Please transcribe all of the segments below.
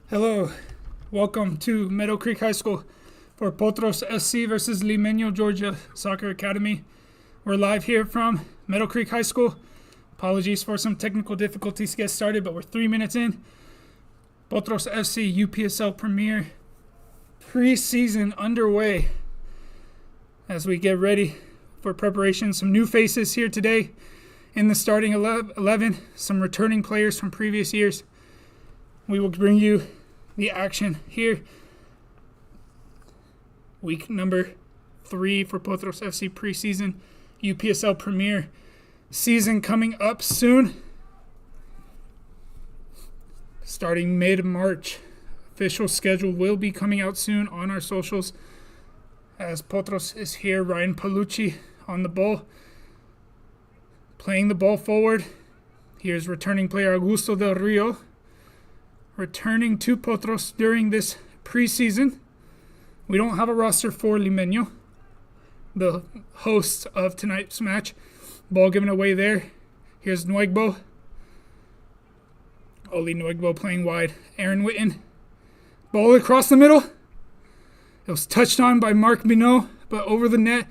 Hello, welcome to Meadow Creek High School for Potros SC versus Limeño, Georgia Soccer Academy. We're live here from Meadow Creek High School. Apologies for some technical difficulties to get started, but we're 3 minutes in. Potros FC UPSL Premier Preseason underway as we get ready for preparation. Some new faces here today in the starting 11, some returning players from previous years. We will bring you the action here. Week number 3 for Potros FC preseason UPSL Premier season coming up soon. Starting mid-March. Official schedule will be coming out soon on our socials. As Potros is here, Ryan Palucci on the ball. Playing the ball forward. Here's returning player Augusto Del Rio. Returning to Potros during this preseason. We don't have a roster for Limeño, the hosts of tonight's match. Ball given away there. Here's Nuegbo. Oli Nuegbo playing wide. Aaron Witten. Ball across the middle. It was touched on by Mark Binot, but over the net.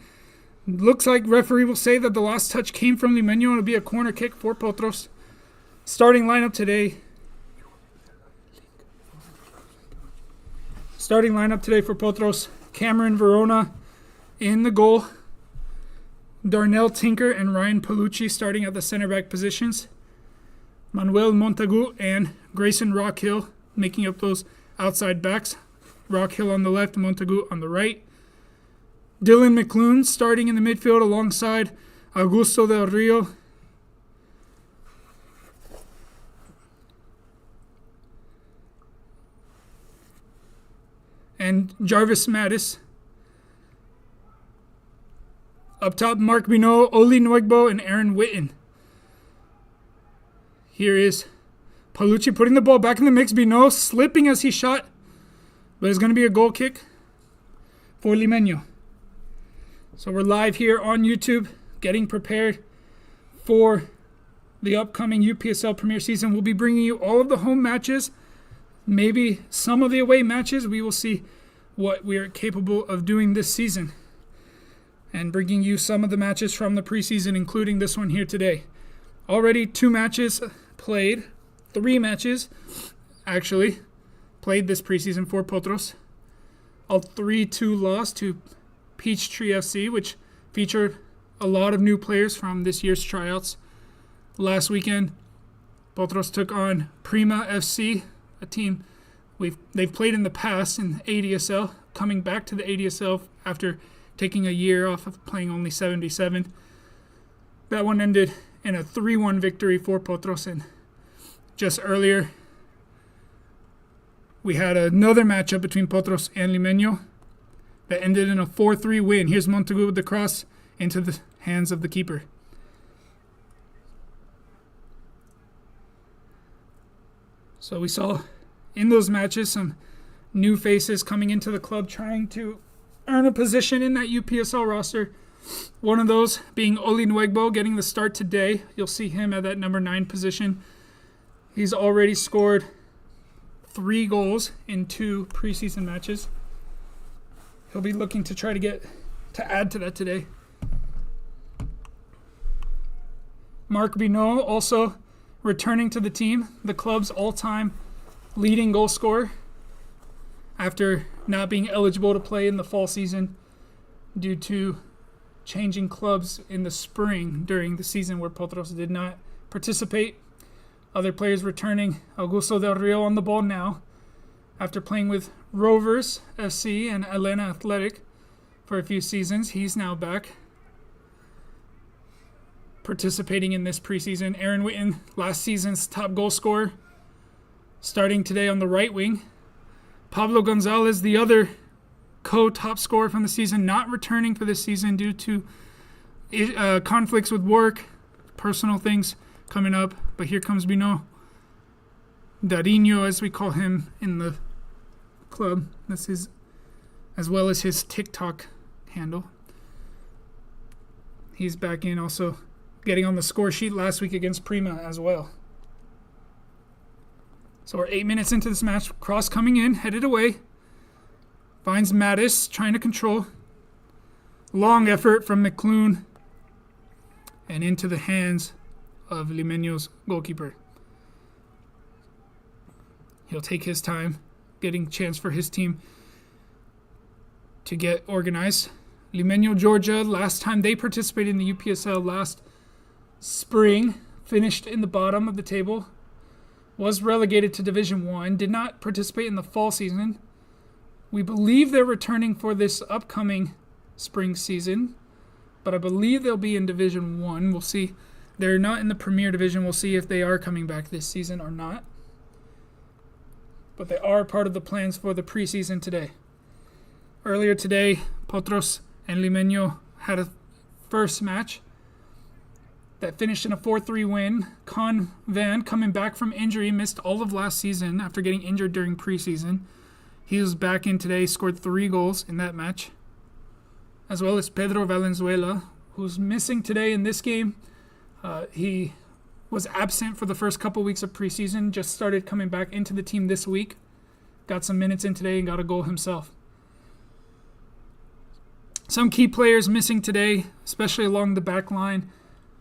Looks like referee will say that the last touch came from Limeño. It'll be a corner kick for Potros. Starting lineup today. Starting lineup today for Potros, Cameron Verona in the goal. Darnell Tinker and Ryan Palucci starting at the center back positions. Manuel Montagu and Grayson Rockhill making up those outside backs. Rockhill on the left, Montagu on the right. Dylan McClune starting in the midfield alongside Augusto Del Rio. And Jarvis Mattis. Up top, Mark Binot, Oli Nuegbo, and Aaron Witten. Here is Palucci putting the ball back in the mix. Binot slipping as he shot, but it's going to be a goal kick for Limeño. So we're live here on YouTube, getting prepared for the upcoming UPSL Premier season. We'll be bringing you all of the home matches, maybe some of the away matches. We will see what we are capable of doing this season and bringing you some of the matches from the preseason, including this one here today. Already 2 matches played, 3 matches actually played this preseason for Potros. All 3-2 loss to Peachtree FC, which featured a lot of new players from this year's tryouts. Last weekend, Potros took on Prima FC, a team they've played in the past in ADSL, coming back to the ADSL after taking a year off of playing only 77. That one ended in a 3-1 victory for Potros. And just earlier, we had another matchup between Potros and Limeño that ended in a 4-3 win. Here's Montagu with the cross into the hands of the keeper. So we saw in those matches some new faces coming into the club trying to earn a position in that UPSL roster. One of those being Oli Nuegbo getting the start today. You'll see him at that number 9 position. He's already scored 3 goals in 2 preseason matches. He'll be looking to try to add to that today. Mark Binot also returning to the team, the club's all-time leading goal scorer after not being eligible to play in the fall season due to changing clubs in the spring during the season where Potros did not participate. Other players returning, Augusto Del Rio on the ball now after playing with Rovers FC and Elena Athletic for a few seasons. He's now back participating in this preseason. Aaron Witten, last season's top goal scorer, starting today on the right wing. Pablo Gonzalez, the other co-top scorer from the season, not returning for this season due to conflicts with work, personal things coming up. But here comes Binot. Darinho, as we call him in the club. That's his, as well as his TikTok handle. He's back in, also getting on the score sheet last week against Prima as well. So we're 8 minutes into this match. Cross coming in, headed away. Finds Mattis, trying to control. Long effort from McClune. And into the hands of Limeño's goalkeeper. He'll take his time, getting a chance for his team to get organized. Limeño, Georgia, last time they participated in the UPSL last spring, finished in the bottom of the table, was relegated to Division 1, did not participate in the fall season. We believe they're returning for this upcoming spring season, but I believe they'll be in Division 1. We'll see. They're not in the Premier Division. We'll see if they are coming back this season or not. But they are part of the plans for the preseason today. Earlier today, Potros and Limeño had a first match that finished in a 4-3 win. Con Van, coming back from injury, missed all of last season after getting injured during preseason. He was back in today, scored 3 goals in that match. As well as Pedro Valenzuela, who's missing today in this game. He was absent for the first couple weeks of preseason, just started coming back into the team this week. Got some minutes in today and got a goal himself. Some key players missing today, especially along the back line.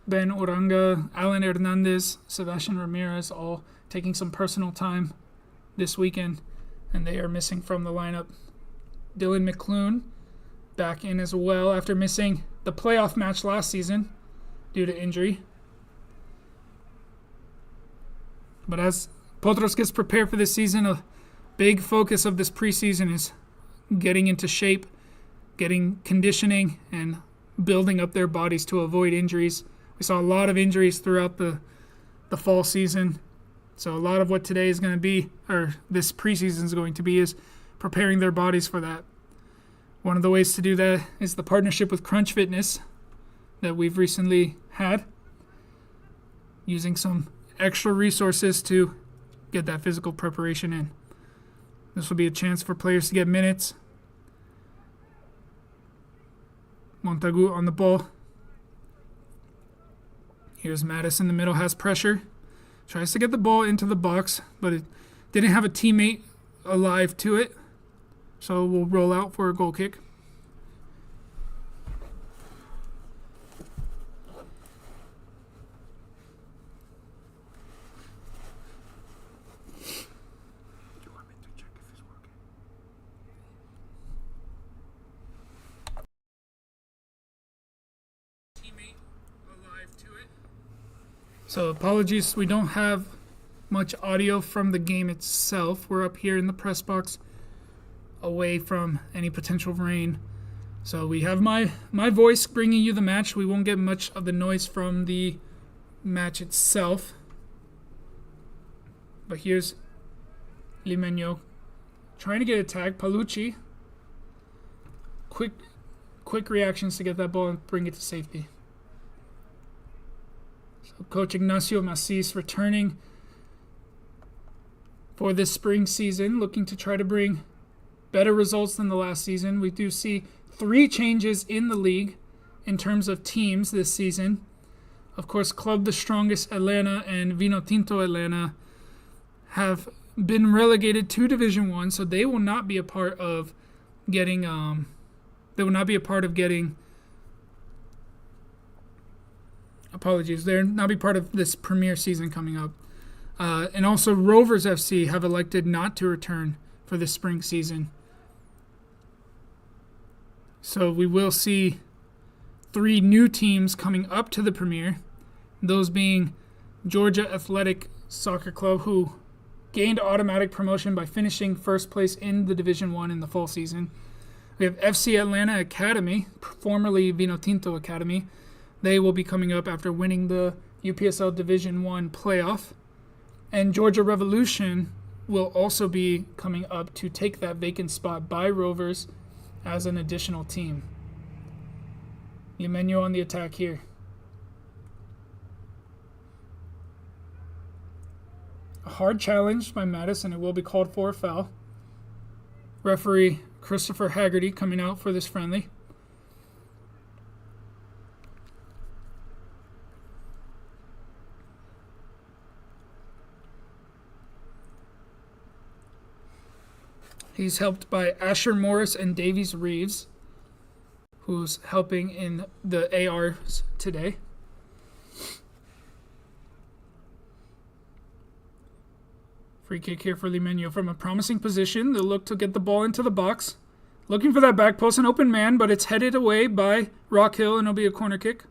Ben Oranga, Alan Hernandez, Sebastian Ramirez, all taking some personal time this weekend, and they are missing from the lineup. Dylan McClune back in as well after missing the playoff match last season due to injury. But as Potros gets prepared for this season, a big focus of this preseason is getting into shape, getting conditioning, and building up their bodies to avoid injuries. We saw a lot of injuries throughout the fall season. So a lot of what today is going to be, or this preseason is going to be, is preparing their bodies for that. One of the ways to do that is the partnership with Crunch Fitness that we've recently had, using some extra resources to get that physical preparation in. This will be a chance for players to get minutes. Montagu on the ball. Here's Mattis in the middle, has pressure. Tries to get the ball into the box, but it didn't have a teammate alive to it. So we'll roll out for a goal kick. So apologies, we don't have much audio from the game itself. We're up here in the press box, away from any potential rain. So we have my voice bringing you the match. We won't get much of the noise from the match itself. But here's Limeño trying to get a tag. Palucci. Quick reactions to get that ball and bring it to safety. So Coach Ignacio Macis returning for this spring season, looking to try to bring better results than the last season. We do see 3 changes in the league in terms of teams this season. Of course, Club the Strongest Atlanta and Vino Tinto Atlanta have been relegated to Division 1, so they will not be a part of getting apologies, they'll not be part of this premier season coming up. And also Rovers FC have elected not to return for this spring season. So we will see 3 new teams coming up to the Premier, those being Georgia Athletic Soccer Club, who gained automatic promotion by finishing first place in the Division 1 in the fall season. We have FC Atlanta Academy, formerly Vino Tinto Academy. They will be coming up after winning the UPSL Division 1 playoff. And Georgia Revolution will also be coming up to take that vacant spot by Rovers as an additional team. Limeño on the attack here. A hard challenge by Mattis, and it will be called for a foul. Referee Christopher Haggerty coming out for this friendly. He's helped by Asher Morris and Davies Reeves, who's helping in the ARs today. Free kick here for Limeño from a promising position. They'll look to get the ball into the box. Looking for that back post, an open man, but it's headed away by Rockhill, and it'll be a corner kick.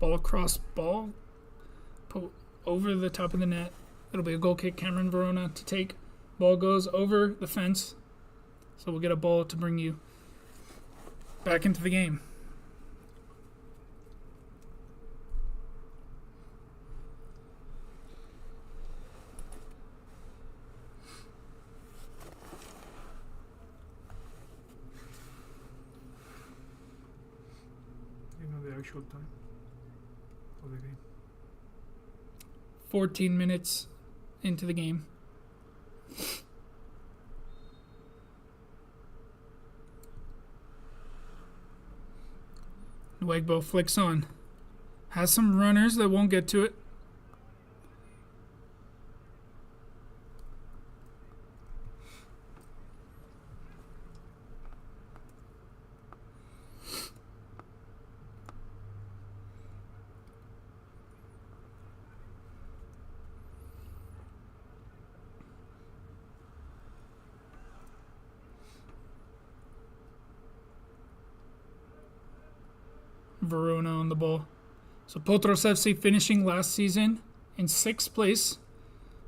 Ball across, ball over the top of the net. It'll be a goal kick, Cameron Verona to take. Ball goes over the fence. So we'll get a ball to bring you back into the game. You know the actual time of the game? 14 minutes into the game. Nwegbo flicks on. Has some runners that won't get to it. Verona on the ball. So Potros FC finishing last season in 6th place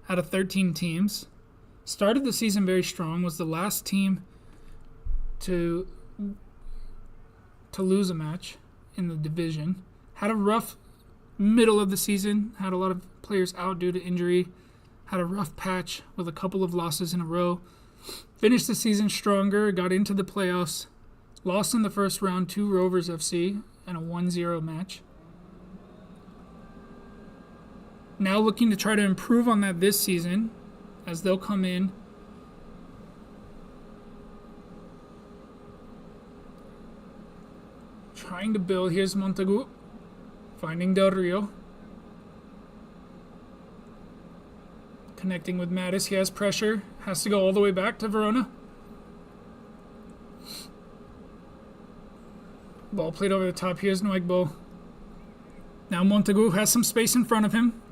out of 13 teams. Started the season very strong, was the last team to lose a match in the division. Had a rough middle of the season, had a lot of players out due to injury, had a rough patch with a couple of losses in a row. Finished the season stronger, got into the playoffs, lost in the first round to Rovers FC, and a 1-0 match. Now looking to try to improve on that this season as they'll come in trying to build. Here's Montagu finding Del Rio. Connecting with Mattis. He has pressure. Has to go all the way back to Verona. Ball played over the top. Here's Nwegbo. Now Montagu has some space in front of him.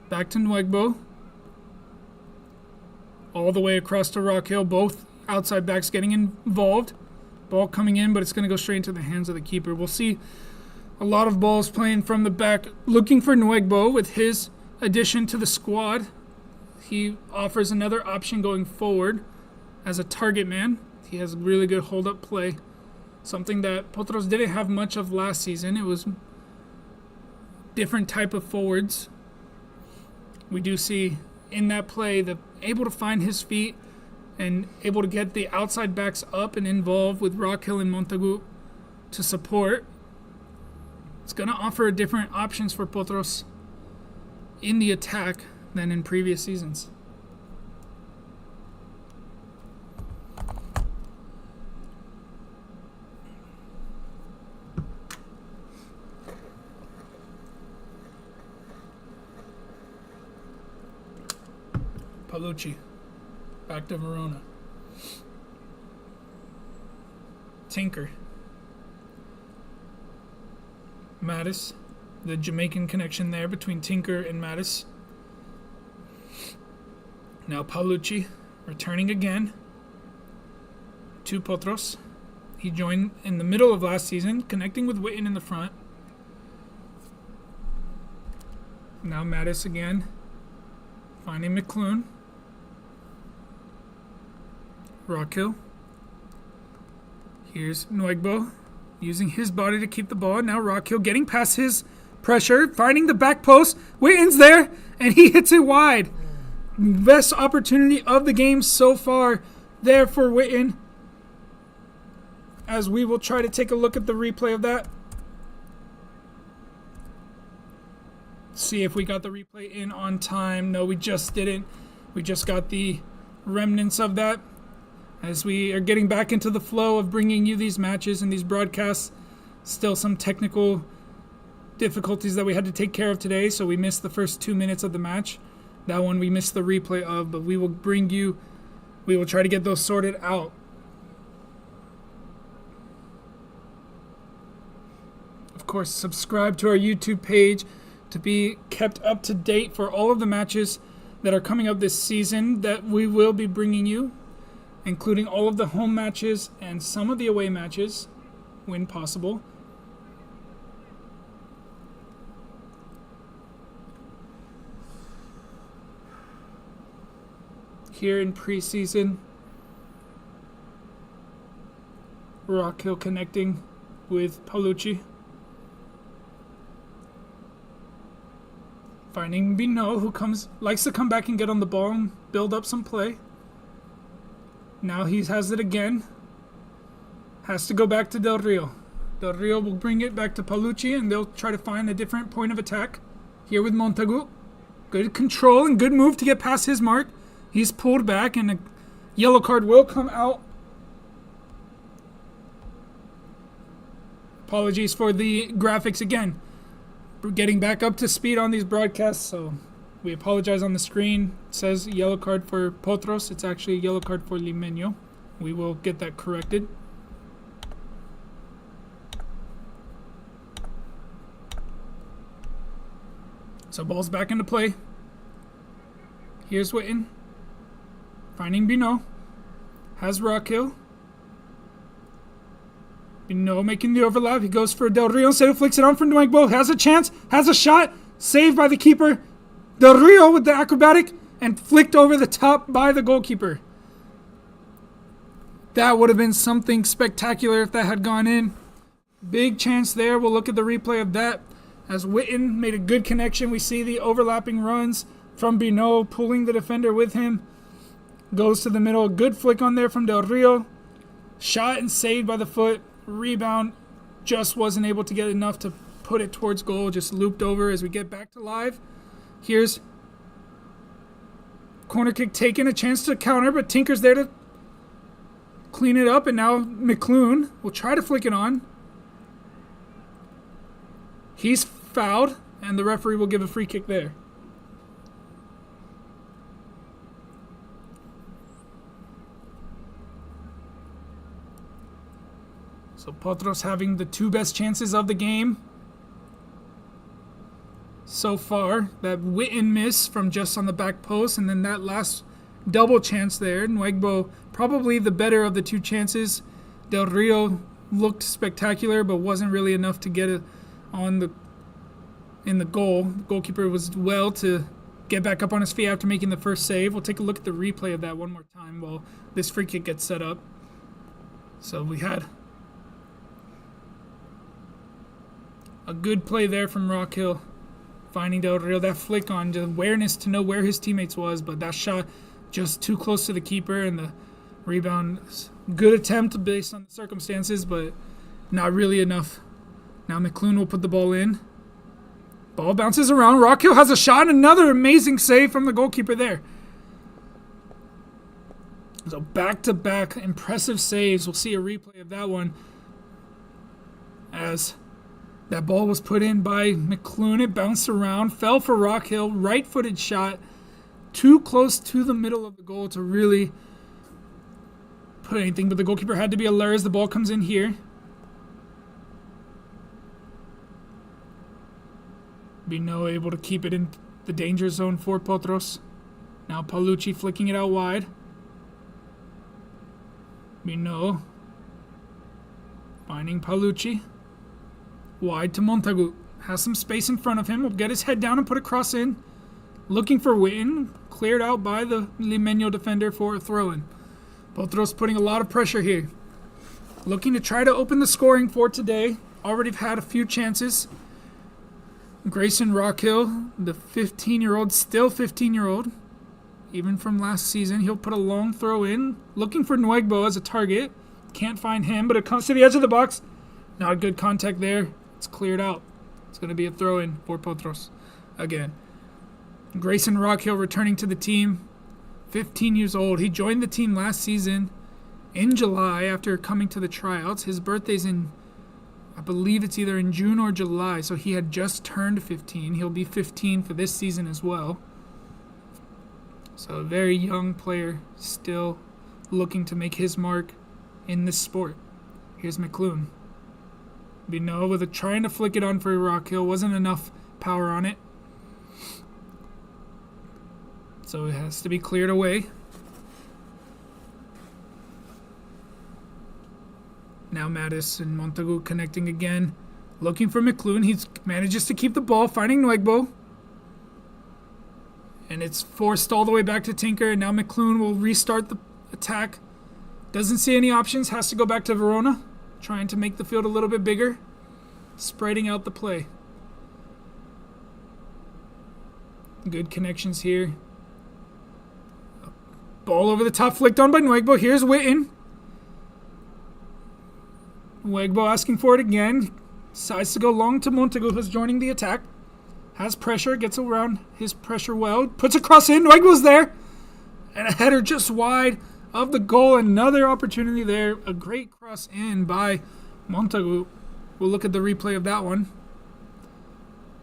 Back to Nwegbo. All the way across to Rockhill. Both outside backs getting involved. Ball coming in, but it's going to go straight into the hands of the keeper. We'll see a lot of balls playing from the back. Looking for Nwegbo with his addition to the squad. He offers another option going forward as a target man. He has really good hold-up play. Something that Potros didn't have much of last season. It was different type of forwards. We do see in that play that able to find his feet and able to get the outside backs up and involved with Rockhill and Montagu to support. It's going to offer different options for Potros in the attack than in previous seasons. Paolucci, back to Verona. Tinker. Mattis, the Jamaican connection there between Tinker and Mattis. Now Paolucci, returning again to Potros. He joined in the middle of last season, connecting with Witten in the front. Now Mattis again, finding McClune. Rockhill. Here's Nwegbo using his body to keep the ball. Now Rockhill getting past his pressure, finding the back post. Witten's there, and he hits it wide. Best opportunity of the game so far there for Witten. As we will try to take a look at the replay of that. see if we got the replay in on time. No, we just didn't. We just got the remnants of that. As we are getting back into the flow of bringing you these matches and these broadcasts, still some technical difficulties that we had to take care of today, so we missed the first 2 minutes of the match. That one we missed the replay of, but we will try to get those sorted out. Of course, subscribe to our YouTube page to be kept up to date for all of the matches that are coming up this season that we will be bringing you, including all of the home matches and some of the away matches when possible. Here in preseason, Rockhill connecting with Paolucci. Finding Bino, who likes to come back and get on the ball and build up some play. Now he has it again. Has to go back to Del Rio. Del Rio will bring it back to Paolucci, and they'll try to find a different point of attack. Here with Montagu. Good control and good move to get past his mark. He's pulled back, and a yellow card will come out. Apologies for the graphics again. We're getting back up to speed on these broadcasts, so we apologize on the screen. It says yellow card for Potros. It's actually a yellow card for Limeño. We will get that corrected. So ball's back into play. Here's Witten. Finding Bino. Has Rockhill. Bino making the overlap. He goes for Del Rio. Instead, flicks it on for Nuegbo. Has a chance. Has a shot. Saved by the keeper. Del Rio with the acrobatic. And flicked over the top by the goalkeeper. That would have been something spectacular if that had gone in. Big chance there. We'll look at the replay of that. As Witten made a good connection. We see the overlapping runs from Bino. Pulling the defender with him. Goes to the middle. Good flick on there from Del Rio. Shot and saved by the foot. Rebound. Just wasn't able to get enough to put it towards goal. Just looped over as we get back to live. Here's corner kick taken. A chance to counter, but Tinker's there to clean it up. And now McClune will try to flick it on. He's fouled, and the referee will give a free kick there. So Potros having the two best chances of the game so far. That Witten miss from just on the back post, and then that last double chance there. Nuegbo probably the better of the two chances. Del Rio looked spectacular, but wasn't really enough to get it in the goal. The goalkeeper was well to get back up on his feet after making the first save. We'll take a look at the replay of that one more time while this free kick gets set up. So we had a good play there from Rockhill, finding Del Rio. That flick on, the awareness to know where his teammates was, but that shot just too close to the keeper, and the rebound, good attempt based on the circumstances, but not really enough. Now McClune will put the ball in. Ball bounces around. Rockhill has a shot. Another amazing save from the goalkeeper there. So back-to-back impressive saves. We'll see a replay of that one as that ball was put in by McClune. It bounced around, fell for Rockhill. Right-footed shot. Too close to the middle of the goal to really put anything, but the goalkeeper had to be alert as the ball comes in here. Bino able to keep it in the danger zone for Potros. Now Paolucci flicking it out wide. Bino finding Paolucci. Wide to Montagu. Has some space in front of him. Will get his head down and put a cross in. Looking for Witten. Cleared out by the Limeño defender for a throw-in. Potros putting a lot of pressure here. Looking to try to open the scoring for today. Already had a few chances. Grayson Rockhill, the 15-year-old, still 15-year-old. Even from last season, he'll put a long throw in. Looking for Nuegbo as a target. Can't find him, but it comes to the edge of the box. Not good contact there. It's cleared out. It's going to be a throw-in for Potros. again. Grayson Rockhill returning to the team, 15 years old. He joined the team last season in July after coming to the tryouts. His birthday's in, I believe it's either in June or July, so he had just turned 15. He'll be 15 for this season as well. So a very young player, still looking to make his mark in this sport. Here's McClune. Bino with trying to flick it on for Rockhill. Wasn't enough power on it. So it has to be cleared away. Now Mattis and Montagu connecting again. Looking for McClune. He manages to keep the ball, finding Nuegbo. And it's forced all the way back to Tinker. And now McClune will restart the attack. Doesn't see any options. Has to go back to Verona. Trying to make the field a little bit bigger. Spreading out the play. Good connections here. Ball over the top, flicked on by Nuegbo. Here's Witten. Nuegbo asking for it again. Decides to go long to Montagu, who's joining the attack. Has pressure, gets around his pressure well. Puts a cross in. Nuegbo's there. And a header just wide of the goal. Another opportunity there. A great cross in by Montagu. We'll look at the replay of that one.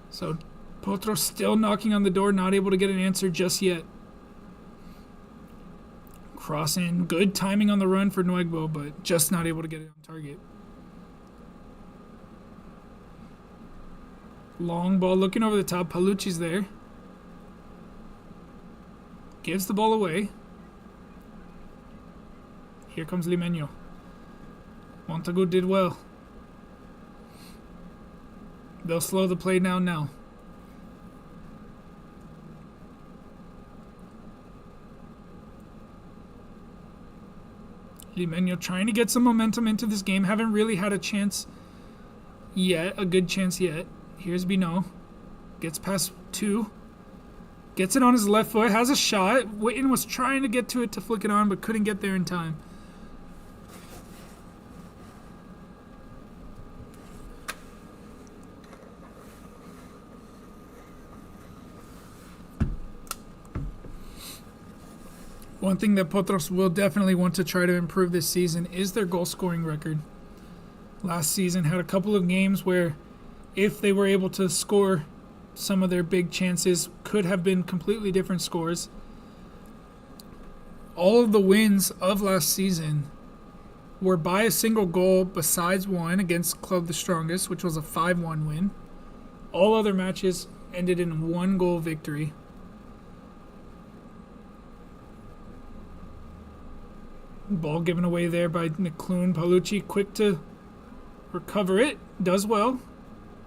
So Potros still knocking on the door, not able to get an answer just yet. Cross in. Good timing on the run for Nuegbo, but just not able to get it on target. Long ball looking over the top. Palucci's there. Gives the ball away. Here comes Limeño. Montagu did well. They'll slow the play down now. Limeño trying to get some momentum into this game. Haven't really had a chance yet. A good chance yet. Here's Bino. Gets past two. Gets it on his left foot. Has a shot. Witten was trying to get to it to flick it on, but couldn't get there in time. One thing that Potros will definitely want to try to improve this season is their goal scoring record. Last season had a couple of games where if they were able to score some of their big chances, could have been completely different scores. All of the wins of last season were by a single goal besides one against Club the Strongest, which was a 5-1 win. All other matches ended in a 1-goal victory. Ball given away there by McClune. Palucci quick to recover it. Does well.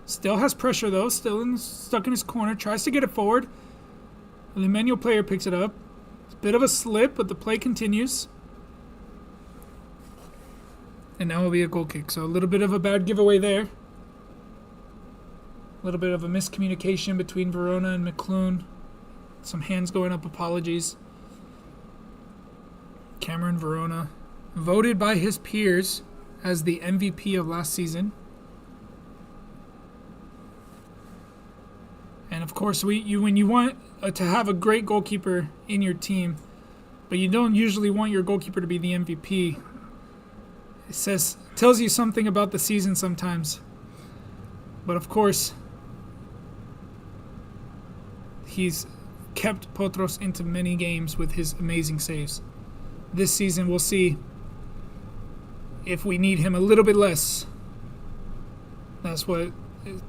Still has pressure though. Still stuck in his corner. Tries to get it forward. The Limeño player picks it up. It's a bit of a slip, but the play continues. And now will be a goal kick. So a little bit of a bad giveaway there. A little bit of a miscommunication between Verona and McClune. Some hands going up. Apologies. Cameron Verona, voted by his peers as the MVP of last season. And of course, when you want to have a great goalkeeper in your team, but you don't usually want your goalkeeper to be the MVP, it tells you something about the season sometimes. But of course, he's kept Potros into many games with his amazing saves. This season, we'll see if we need him a little bit less. That's what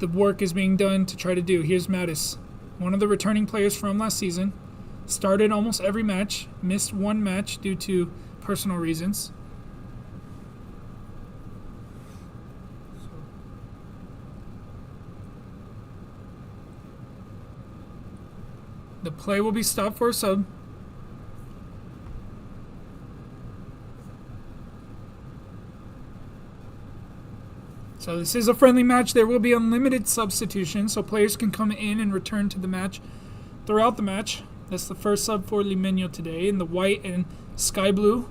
the work is being done to try to do. Here's Mattis, one of the returning players from last season. Started almost every match. Missed one match due to personal reasons. The play will be stopped for a sub. So this is a friendly match. There will be unlimited substitutions, so players can come in and return to the match throughout the match. That's the first sub for Limeño today in the white and sky blue.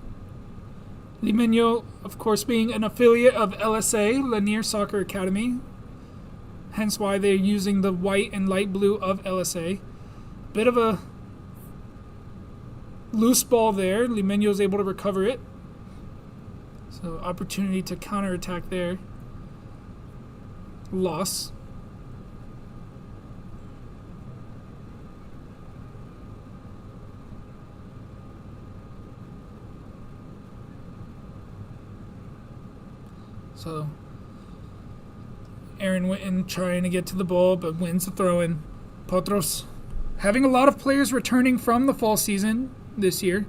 Limeño, of course, being an affiliate of LSA, Lanier Soccer Academy, hence why they're using the white and light blue of LSA. Bit of a loose ball there. Limeño is able to recover it. So opportunity to counterattack there. Loss. So Aaron Witten trying to get to the ball, but wins the throw-in. Potros having a lot of players returning from the fall season this year.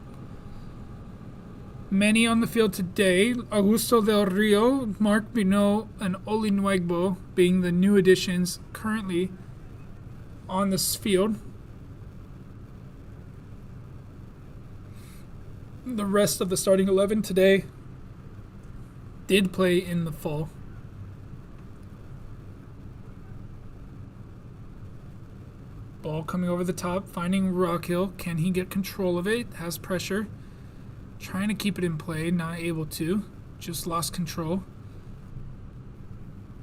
Many on the field today. Augusto Del Rio, Mark Binot, and Oli Nuegbo being the new additions currently on this field. The rest of the starting 11 today did play in the fall. Ball coming over the top, finding Rockhill. Can he get control of it? Has pressure. Trying to keep it in play, not able to. Just lost control.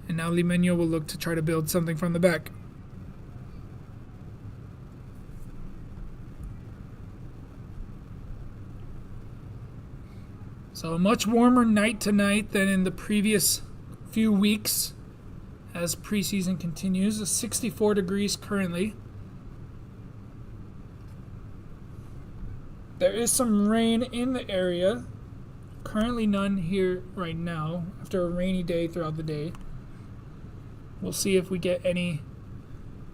And now Limeño will look to try to build something from the back. So a much warmer night tonight than in the previous few weeks as preseason continues. It's 64 degrees currently. There is some rain in the area. Currently none here right now after a rainy day throughout the day. We'll see if we get any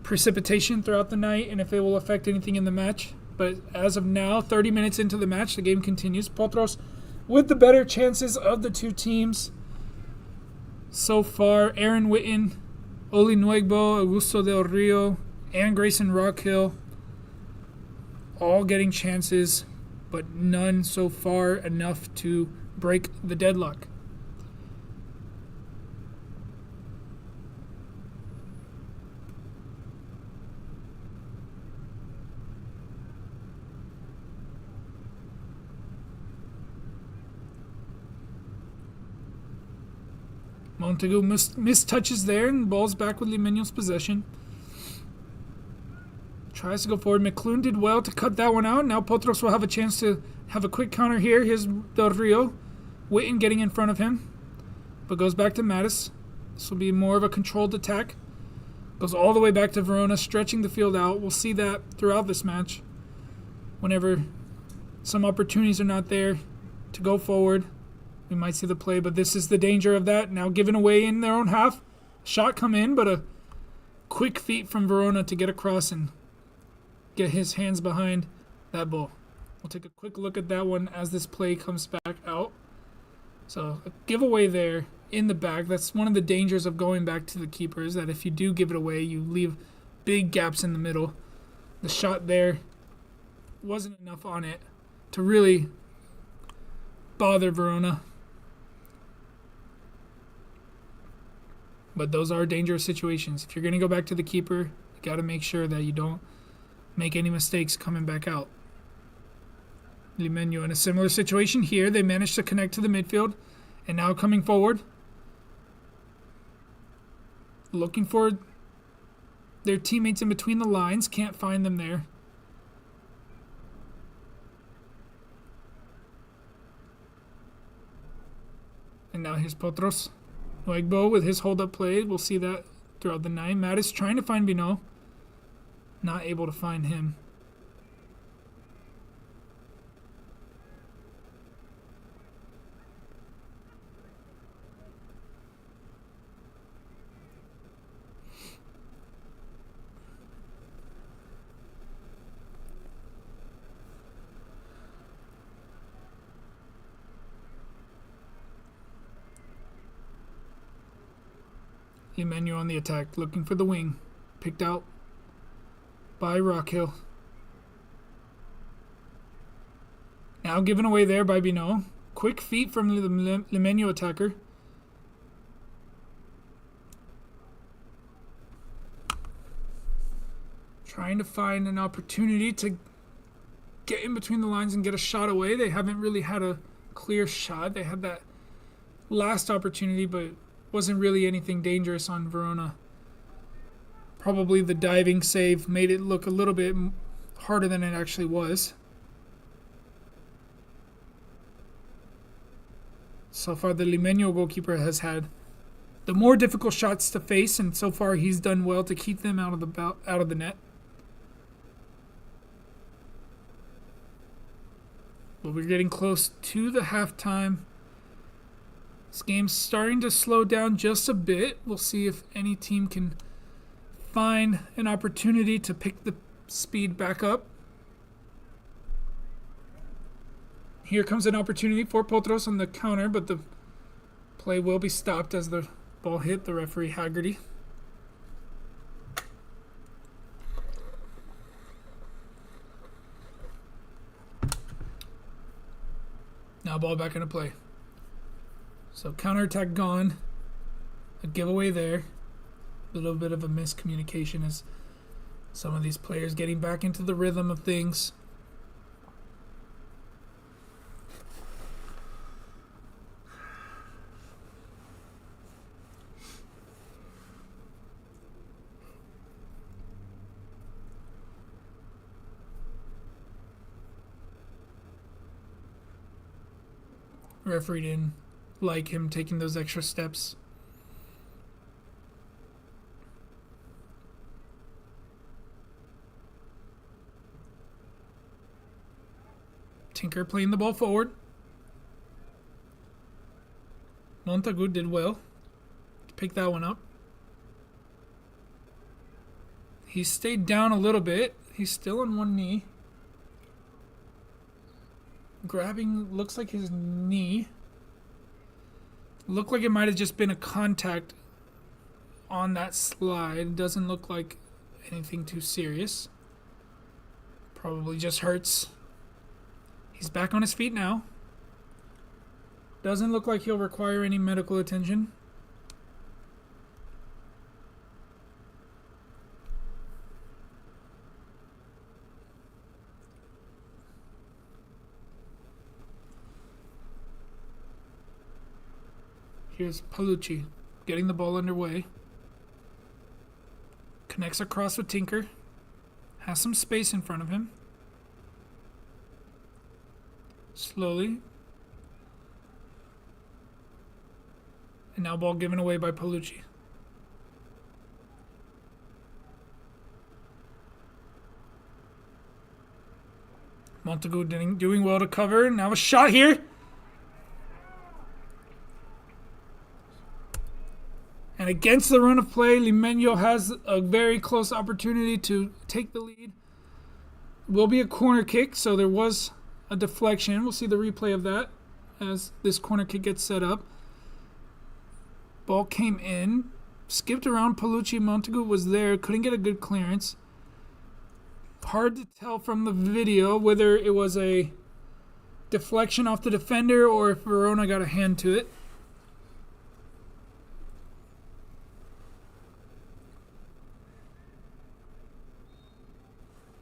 precipitation throughout the night and if it will affect anything in the match. But as of now, 30 minutes into the match, the game continues. Potros with the better chances of the two teams. So far, Aaron Witten, Oli Nuegbo, Augusto Del Rio, and Grayson Rockhill all getting chances, but none so far enough to break the deadlock. Montagu missed touches there, and the ball's back with Limeño's possession. Tries to go forward. McClune did well to cut that one out. Now Potros will have a chance to have a quick counter here. Here's Del Rio. Witten getting in front of him, but goes back to Mattis. This will be more of a controlled attack. Goes all the way back to Verona, stretching the field out. We'll see that throughout this match. Whenever some opportunities are not there to go forward, we might see the play, but this is the danger of that. Now given away in their own half. Shot come in, but a quick feat from Verona to get across and get his hands behind that ball. We'll take a quick look at that one as this play comes back out. So a giveaway there in the back. That's one of the dangers of going back to the keepers, that if you do give it away, you leave big gaps in the middle. The shot there wasn't enough on it to really bother Verona. But those are dangerous situations. If you're going to go back to the keeper, you got to make sure that you don't make any mistakes coming back out. Limeño in a similar situation here. They managed to connect to the midfield. And now coming forward. Looking for their teammates in between the lines. Can't find them there. And now here's Potros. Nuegbo with his hold-up play. We'll see that throughout the night. Mattis trying to find Binot. Not able to find him. Limeño on the attack, looking for the wing. Picked out by Rockhill. Now given away there by Binot. Quick feet from the Limeño attacker. Trying to find an opportunity to get in between the lines and get a shot away. They haven't really had a clear shot. They had that last opportunity, but wasn't really anything dangerous on Verona Probably the diving save made it look a little bit harder than it actually was. So far, the Limeño goalkeeper has had the more difficult shots to face, and so far he's done well to keep them out of the net. But we're getting close to the halftime. This game's starting to slow down just a bit. We'll see if any team can find an opportunity to pick the speed back up. Here comes an opportunity for Potros on the counter, but the play will be stopped as the ball hit the referee Haggerty. Now ball back into play. So counterattack gone. A giveaway there. A little bit of a miscommunication as some of these players getting back into the rhythm of things. Referee didn't like him taking those extra steps. Tinker playing the ball forward. Montagu did well to pick that one up. He stayed down a little bit. He's still on one knee. Grabbing, looks like his knee. Looked like it might have just been a contact on that slide. It doesn't look like anything too serious. Probably just hurts. He's back on his feet now. Doesn't look like he'll require any medical attention. Here's Palucci getting the ball underway. Connects across with Tinker. Has some space in front of him. Slowly. And now ball given away by Palucci. Montagu doing well to cover. Now a shot here. And against the run of play, Limeño has a very close opportunity to take the lead. Will be a corner kick, so there was a deflection. We'll see the replay of that as this corner kick gets set up. Ball came in, skipped around Palucci. Montagu was there, couldn't get a good clearance. Hard to tell from the video whether it was a deflection off the defender or if Verona got a hand to it.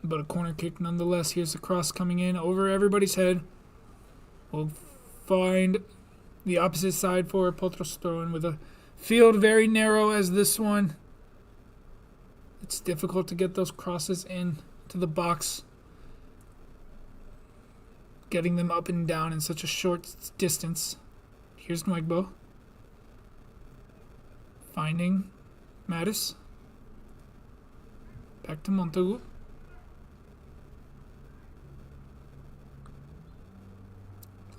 But a corner kick nonetheless. Here's the cross coming in over everybody's head. We'll find the opposite side for Potros throwing with a field very narrow as this one. It's difficult to get those crosses in to the box. Getting them up and down in such a short distance. Here's Nuegbo. Finding Mattis. Back to Montagu.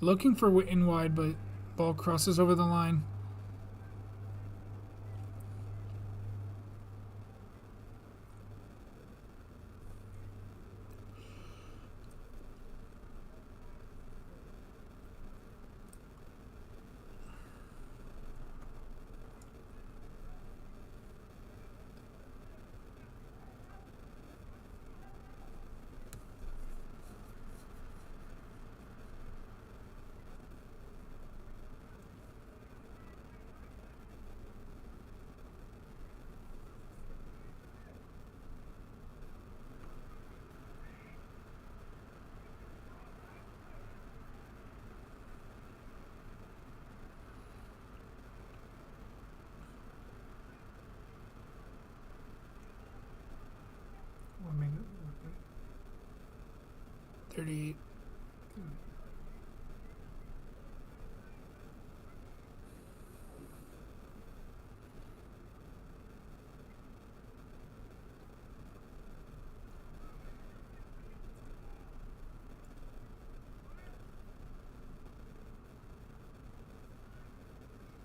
Looking for in wide, but ball crosses over the line. 30.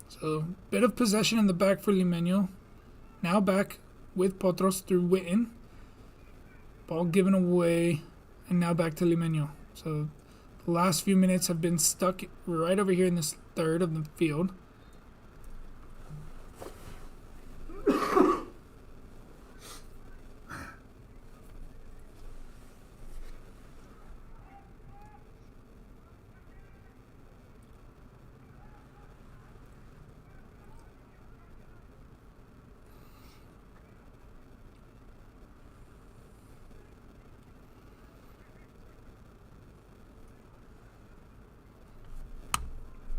So, bit of possession in the back for Limeño. Now back with Potros through Witten. Ball given away, and now back to Limeño. So, the last few minutes have been stuck right over here in this third of the field.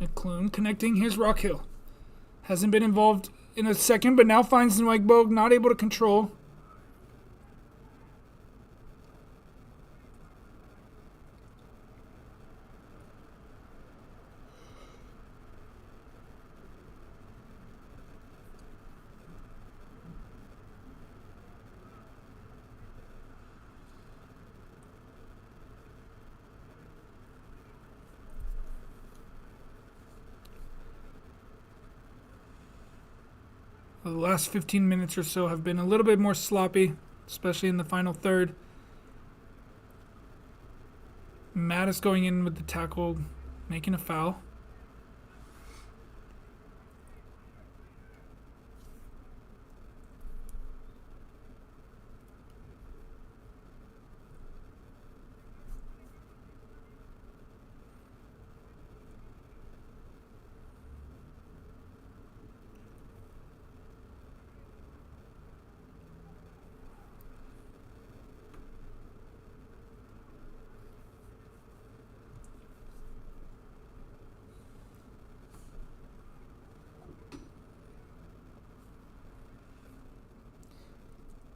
McClune connecting his Rock Hill. Hasn't been involved in a second, but now finds Nwegbo not able to control. The last 15 minutes or so have been a little bit more sloppy, especially in the final third. Mattis going in with the tackle, making a foul.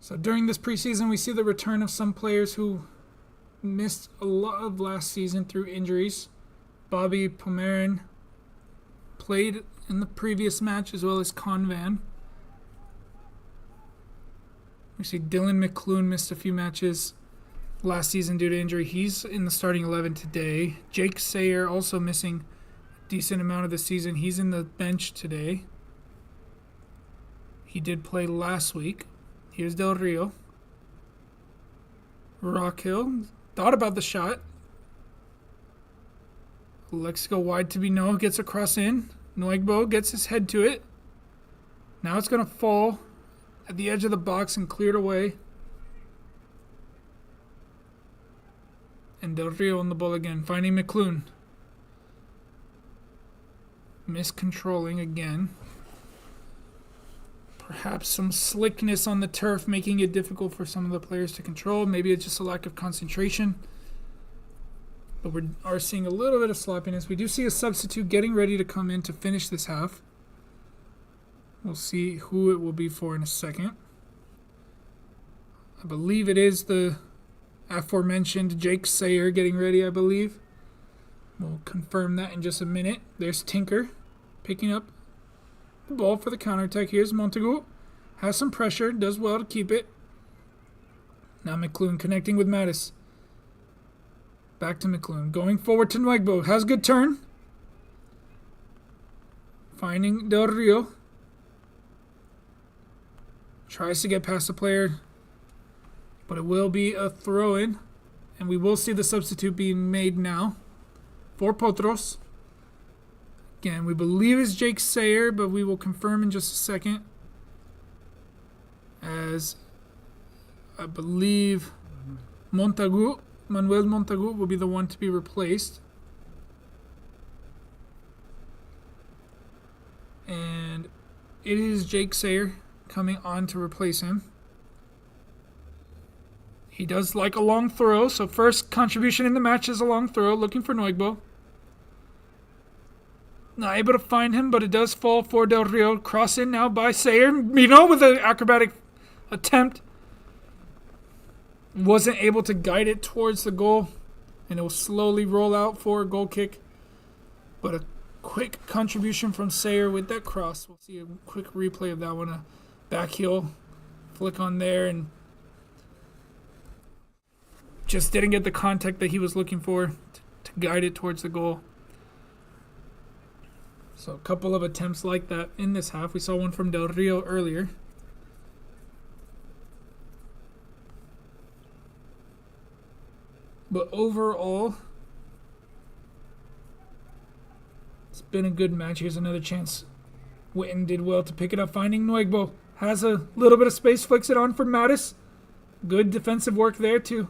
So during this preseason, we see the return of some players who missed a lot of last season through injuries. Bobby Pomeran played in the previous match, as well as Convan. We see Dylan McClune missed a few matches last season due to injury. He's in the starting 11 today. Jake Sayer also missing a decent amount of the season. He's in the bench today. He did play last week. Here's Del Rio. Rockhill thought about the shot. Lets go wide to be no. Gets a cross in. Nwegbo gets his head to it. Now it's going to fall at the edge of the box and cleared away. And Del Rio on the ball again, finding McClune. Miscontrolling again. Perhaps some slickness on the turf, making it difficult for some of the players to control. Maybe it's just a lack of concentration. But we are seeing a little bit of sloppiness. We do see a substitute getting ready to come in to finish this half. We'll see who it will be for in a second. I believe it is the aforementioned Jake Sayer getting ready, I believe. We'll confirm that in just a minute. There's Tinker picking up the ball for the counterattack. Here's Montagu. Has some pressure. Does well to keep it. Now McClune connecting with Mattis. Back to McClune. Going forward to Nwegbo. Has a good turn. Finding Del Rio. Tries to get past the player. But it will be a throw-in. And we will see the substitute being made now for Potros. Again, we believe it's Jake Sayer, but we will confirm in just a second. As I believe Manuel Montagu will be the one to be replaced. And it is Jake Sayer coming on to replace him. He does like a long throw, so first contribution in the match is a long throw, looking for Nwegbo. Not able to find him, but it does fall for Del Rio. Cross in now by Sayer. Mino with an acrobatic attempt. Wasn't able to guide it towards the goal. and it will slowly roll out for a goal kick. But a quick contribution from Sayer with that cross. We'll see a quick replay of that one. A back heel flick on there, and just didn't get the contact that he was looking for to guide it towards the goal. So a couple of attempts like that in this half. We saw one from Del Rio earlier. But overall, it's been a good match. Here's another chance. Witten did well to pick it up, finding Nuegbo. Has a little bit of space, flicks it on for Mattis. Good defensive work there too.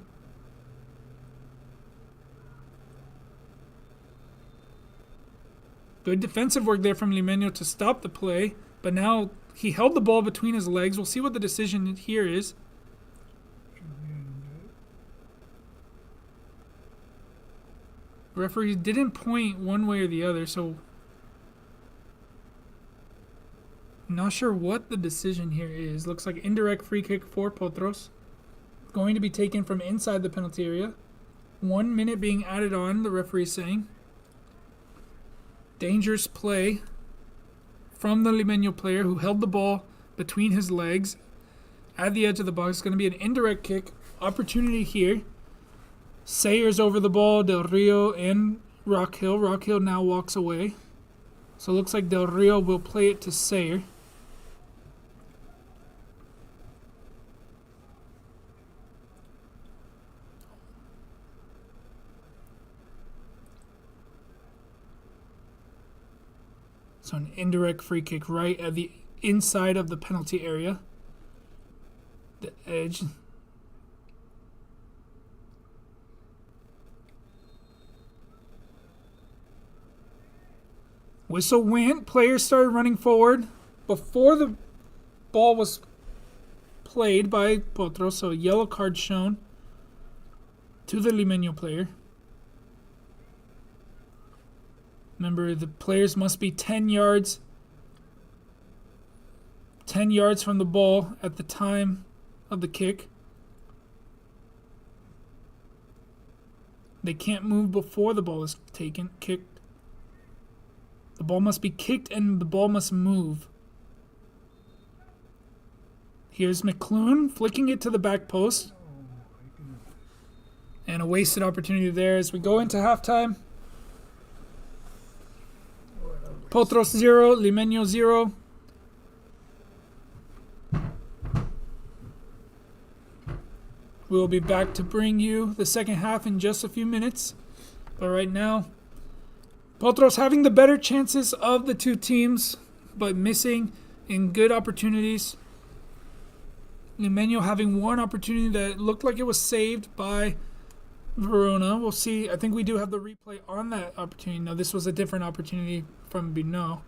Good defensive work there from Limeño to stop the play. But now he held the ball between his legs. We'll see what the decision here is. Referee didn't point one way or the other, so I'm not sure what the decision here is. Looks like indirect free kick for Potros. Going to be taken from inside the penalty area. 1 minute being added on, the referee saying. Dangerous play from the Limeño player who held the ball between his legs at the edge of the box. It's going to be an indirect kick. Opportunity here. Sayers over the ball, Del Rio and Rockhill. Rockhill now walks away. So it looks like Del Rio will play it to Sayer. So an indirect free kick right at the inside of the penalty area. The edge. Whistle went. Players started running forward before the ball was played by Potros. So a yellow card shown to the Limeño player. Remember, the players must be 10 yards from the ball at the time of the kick. They can't move before the ball is kicked. The ball must be kicked and the ball must move. Here's McClune flicking it to the back post. And a wasted opportunity there as we go into halftime. Potros 0, Limeño 0. We'll be back to bring you the second half in just a few minutes. But right now, Potros having the better chances of the two teams, but missing in good opportunities. Limeño having one opportunity that looked like it was saved by Verona. We'll see. I think we do have the replay on that opportunity. Now, this was a different opportunity from Bino.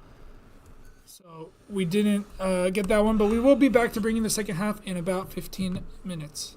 So we didn't get that one, but we will be back to bringing the second half in about 15 minutes.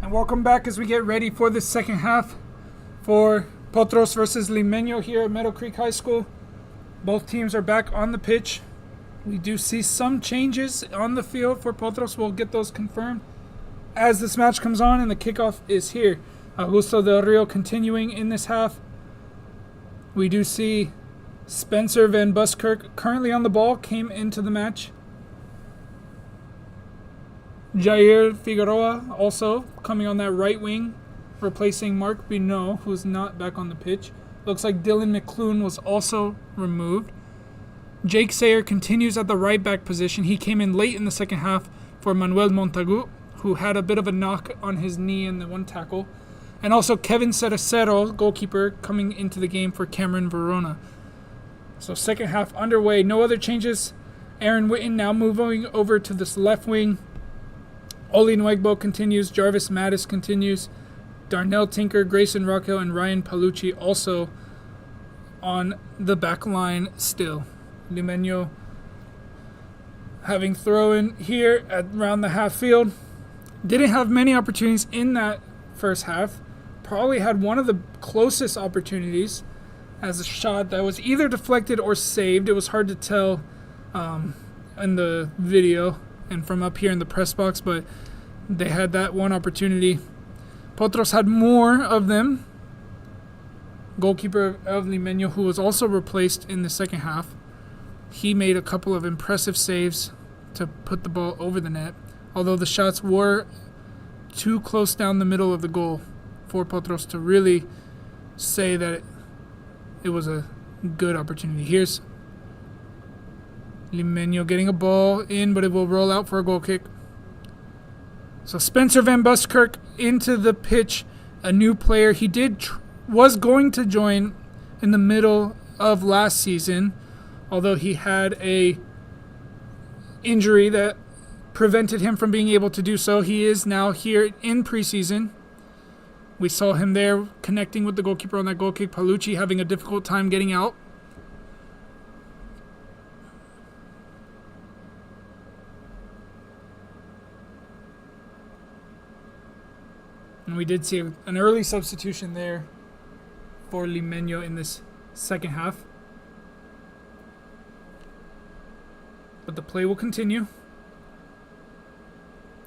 And welcome back as we get ready for the second half for Potros versus Limeño here at Meadow Creek High School. Both teams are back on the pitch. We do see some changes on the field for Potros. We'll get those confirmed as this match comes on, and the kickoff is here. Augusto Del Rio continuing in this half. We do see Spencer Van Buskirk currently on the ball, came into the match. Jair Figueroa also coming on that right wing, replacing Mark Binot, who's not back on the pitch. Looks like Dylan McClune was also removed. Jake Sayer continues at the right back position. He came in late in the second half for Manuel Montagu, who had a bit of a knock on his knee in the one tackle. And also Kevin Cerecero, goalkeeper, coming into the game for Cameron Verona. So second half underway. No other changes. Aaron Witten now moving over to this left wing. Oli Nuegbo continues. Jarvis Mattis continues. Darnell Tinker, Grayson Rockhill, and Ryan Palucci also on the back line still. Limeño having throw-in here at around the half field. Didn't have many opportunities in that first half. Probably had one of the closest opportunities as a shot that was either deflected or saved. It was hard to tell in the video and from up here in the press box, but they had that one opportunity. Potros had more of them. Goalkeeper of Limeño, who was also replaced in the second half, he made a couple of impressive saves to put the ball over the net, although the shots were too close down the middle of the goal for Potros to really say that it was a good opportunity. Here's Limeño getting a ball in, but it will roll out for a goal kick. So Spencer Van Buskirk into the pitch, a new player. He was going to join in the middle of last season, although he had a injury that prevented him from being able to do so. He is now here in preseason. We saw him there connecting with the goalkeeper on that goal kick. Palucci having a difficult time getting out. And we did see an early substitution there for Limeño in this second half. But the play will continue.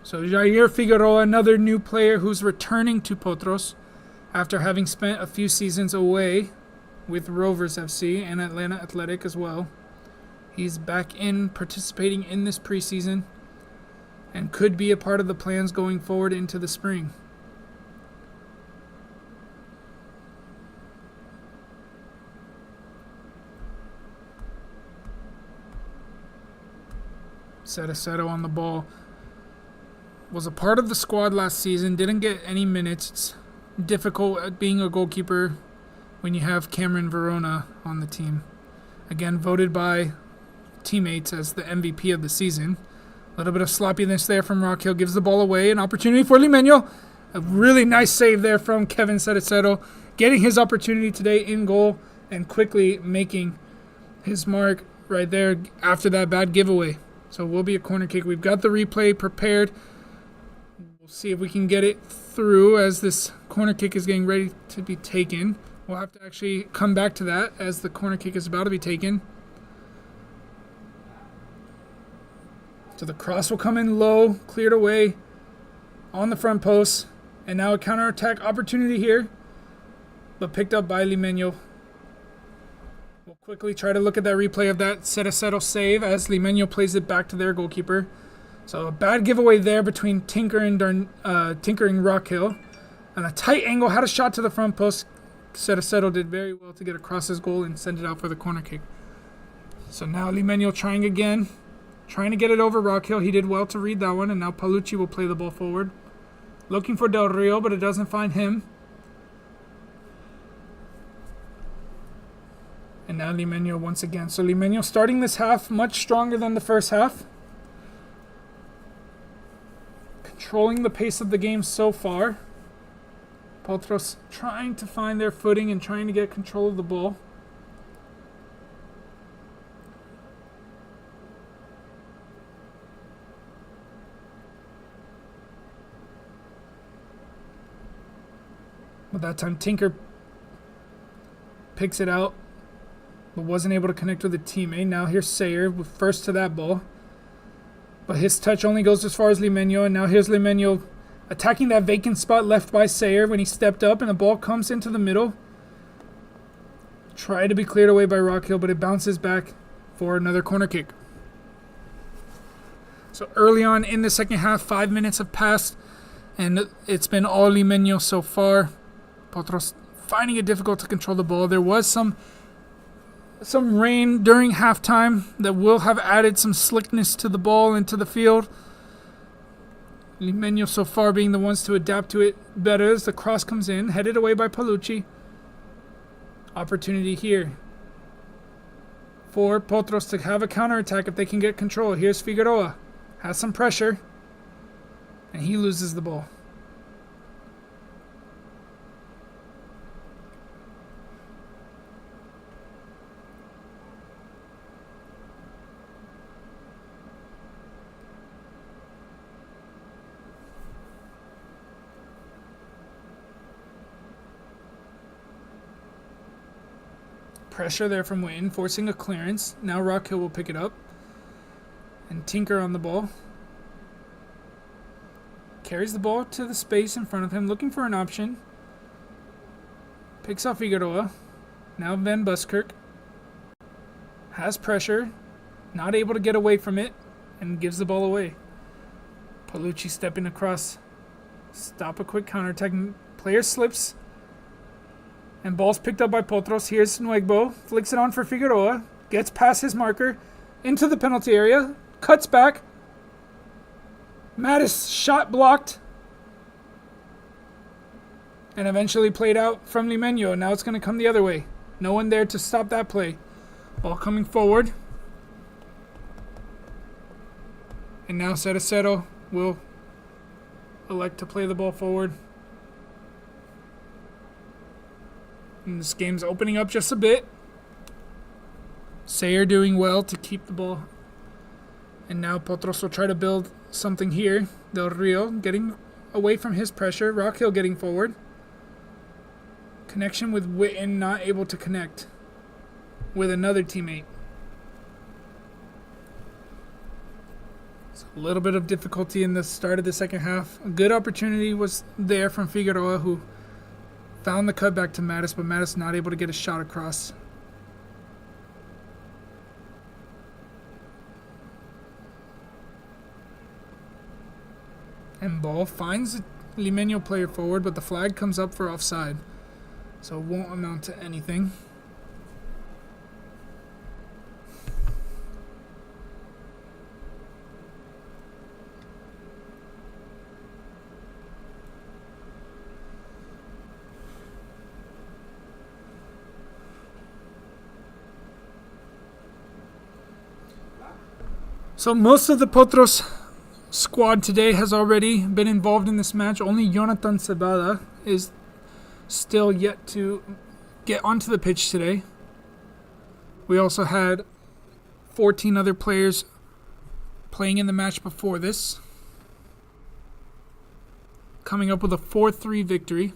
So Jair Figueroa, another new player who's returning to Potros after having spent a few seasons away with Rovers FC and Atlanta Athletic as well. He's back in participating in this preseason and could be a part of the plans going forward into the spring. Cerecero on the ball. Was a part of the squad last season. Didn't get any minutes. It's difficult at being a goalkeeper when you have Cameron Verona on the team. Again, voted by teammates as the MVP of the season. A little bit of sloppiness there from Rockhill. Gives the ball away. An opportunity for Limeño. A really nice save there from Kevin Cerecero. Getting his opportunity today in goal and quickly making his mark right there after that bad giveaway. So it will be a corner kick. We've got the replay prepared. We'll see if we can get it through as this corner kick is getting ready to be taken. We'll have to actually come back to that as the corner kick is about to be taken. So the cross will come in low, cleared away on the front post. And now a counterattack opportunity here, but picked up by Limeño. We'll quickly try to look at that replay of that Cerecero save as Limeño plays it back to their goalkeeper. So a bad giveaway there between Tinker and Rockhill. And a tight angle, had a shot to the front post. Cerecero did very well to get across his goal and send it out for the corner kick. So now Limeño trying again. Trying to get it over Rockhill. He did well to read that one, and now Palucci will play the ball forward. Looking for Del Rio, but it doesn't find him. And now Limeño once again. So Limeño starting this half much stronger than the first half. Controlling the pace of the game so far. Potros trying to find their footing and trying to get control of the ball. But that time Tinker picks it out, but wasn't able to connect with a teammate. Now here's Sayer with first to that ball. But his touch only goes as far as Limeño, and now here's Limeño attacking that vacant spot left by Sayer when he stepped up, and the ball comes into the middle. Tried to be cleared away by Rockhill, but it bounces back for another corner kick. So early on in the second half, 5 minutes have passed, and it's been all Limeño so far. Potros finding it difficult to control the ball. There was some rain during halftime that will have added some slickness to the ball and to the field. Limeño so far being the ones to adapt to it better as the cross comes in, headed away by Palucci. Opportunity here for Potros to have a counterattack if they can get control. Here's Figueroa. Has some pressure, and he loses the ball. Pressure there from Wayne, forcing a clearance. Now Rockhill will pick it up. And Tinker on the ball. Carries the ball to the space in front of him, looking for an option. Picks out Figueroa. Now Van Buskirk. Has pressure. Not able to get away from it. And gives the ball away. Palucci stepping across. Stop a quick counterattack. Player slips. And ball's picked up by Potros. Here's Nuegbo. Flicks it on for Figueroa. Gets past his marker. Into the penalty area. Cuts back. Mattis shot blocked. And eventually played out from Limeño. Now it's going to come the other way. No one there to stop that play. Ball coming forward. And now Cerecero will elect to play the ball forward. And this game's opening up just a bit. Sayer doing well to keep the ball. And now Potros will try to build something here. Del Rio getting away from his pressure. Rockhill getting forward. Connection with Witten, not able to connect with another teammate. So a little bit of difficulty in the start of the second half. A good opportunity was there from Figueroa, who found the cutback to Mattis, but Mattis not able to get a shot across. And ball finds the Limeño player forward, but the flag comes up for offside. So it won't amount to anything. So most of the Potros squad today has already been involved in this match. Only Jonathan Cebada is still yet to get onto the pitch today. We also had 14 other players playing in the match before this, coming up with a 4-3 victory.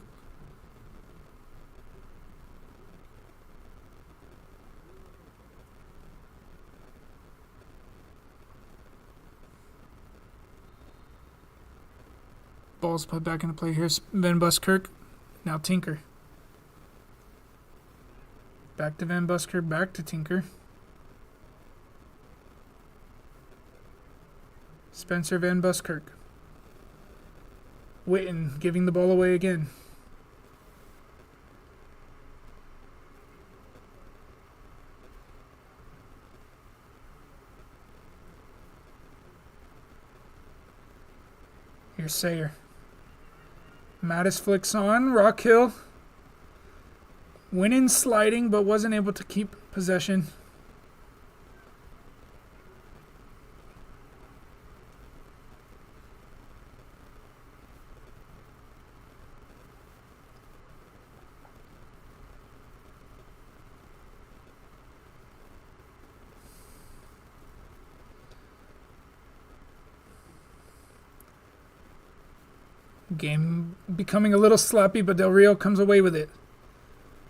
Ball's put back into play. Here's Van Buskirk. Now Tinker. Back to Van Buskirk. Back to Tinker. Spencer Van Buskirk. Witten giving the ball away again. Here's Sayer. Mattis flicks on. Rockhill. Went in sliding, but wasn't able to keep possession. Game becoming a little sloppy, but Del Rio comes away with it.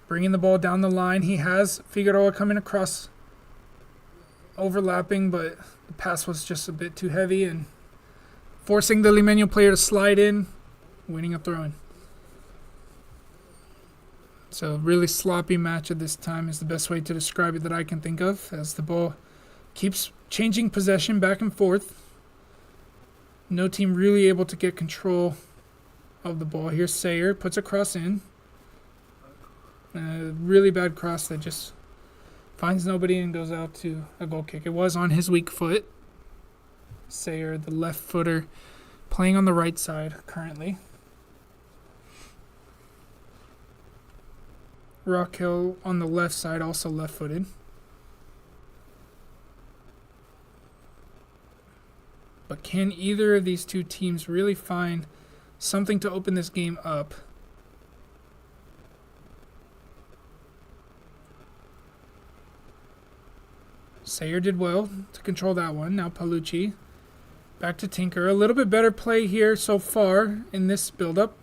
Bringing the ball down the line. He has Figueroa coming across, overlapping, but the pass was just a bit too heavy and forcing the Limeño player to slide in, winning a throw-in. So really sloppy match at this time is the best way to describe it that I can think of, as the ball keeps changing possession back and forth. No team really able to get control of the ball. Here's Sayer, puts a cross in. A really bad cross that just finds nobody and goes out to a goal kick. It was on his weak foot. Sayer, the left footer, playing on the right side currently. Rockhill on the left side, also left-footed. But can either of these two teams really find something to open this game up? Sayer did well to control that one. Now Palucci. Back to Tinker. A little bit better play here so far in this build-up.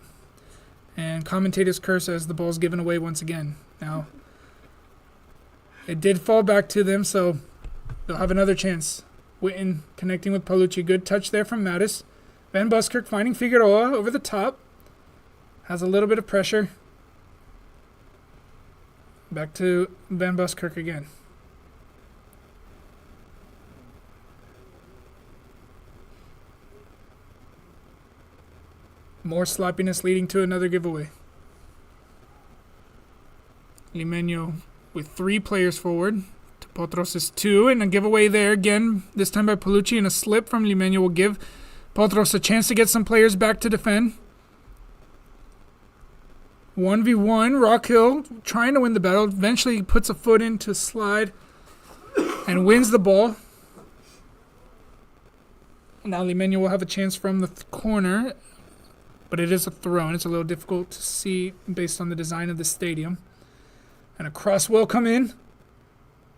And commentators curse as the ball's given away once again. Now, it did fall back to them, so they'll have another chance. Witten connecting with Palucci. Good touch there from Mattis. Van Buskirk finding Figueroa over the top. Has a little bit of pressure. Back to Van Buskirk again. More sloppiness leading to another giveaway. Limeño with 3 players forward. To Potros is 2, and a giveaway there again, this time by Palucci, and a slip from Limeño will give Potros a chance to get some players back to defend. 1v1, Rockhill trying to win the battle. Eventually puts a foot in to slide and wins the ball. Now Limeño will have a chance from the corner, but it is a throw, and it's a little difficult to see based on the design of the stadium. And a cross will come in.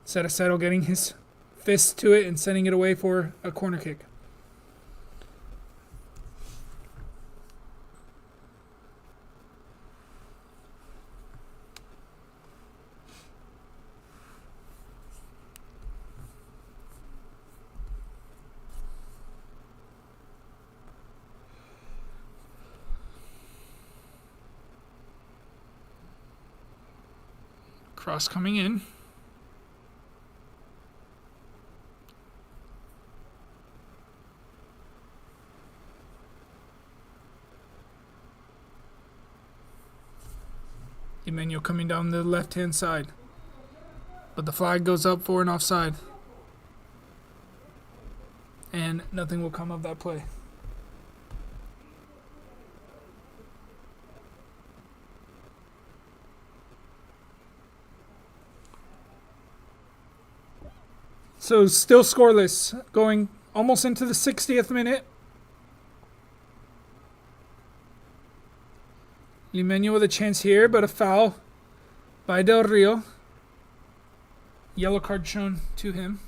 Cerecero getting his fist to it and sending it away for a corner kick. Cross coming in. Limeño coming down the left-hand side. But the flag goes up for an offside. And nothing will come of that play. So still scoreless, going almost into the 60th minute. Limeño with a chance here, but a foul by Del Rio. Yellow card shown to him.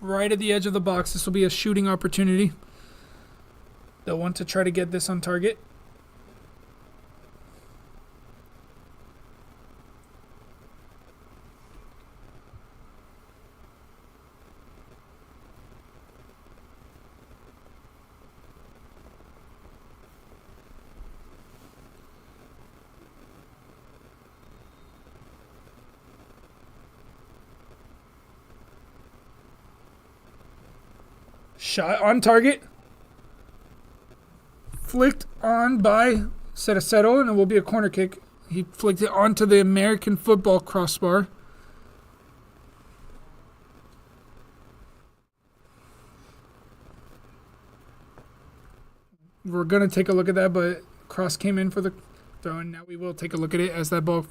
Right at the edge of the box. This will be a shooting opportunity. They'll want to try to get this on target. Shot on target. Flicked on by Cerecero, and it will be a corner kick. He flicked it onto the American football crossbar. We're going to take a look at that, but cross came in for the throw, and now we will take a look at it as that ball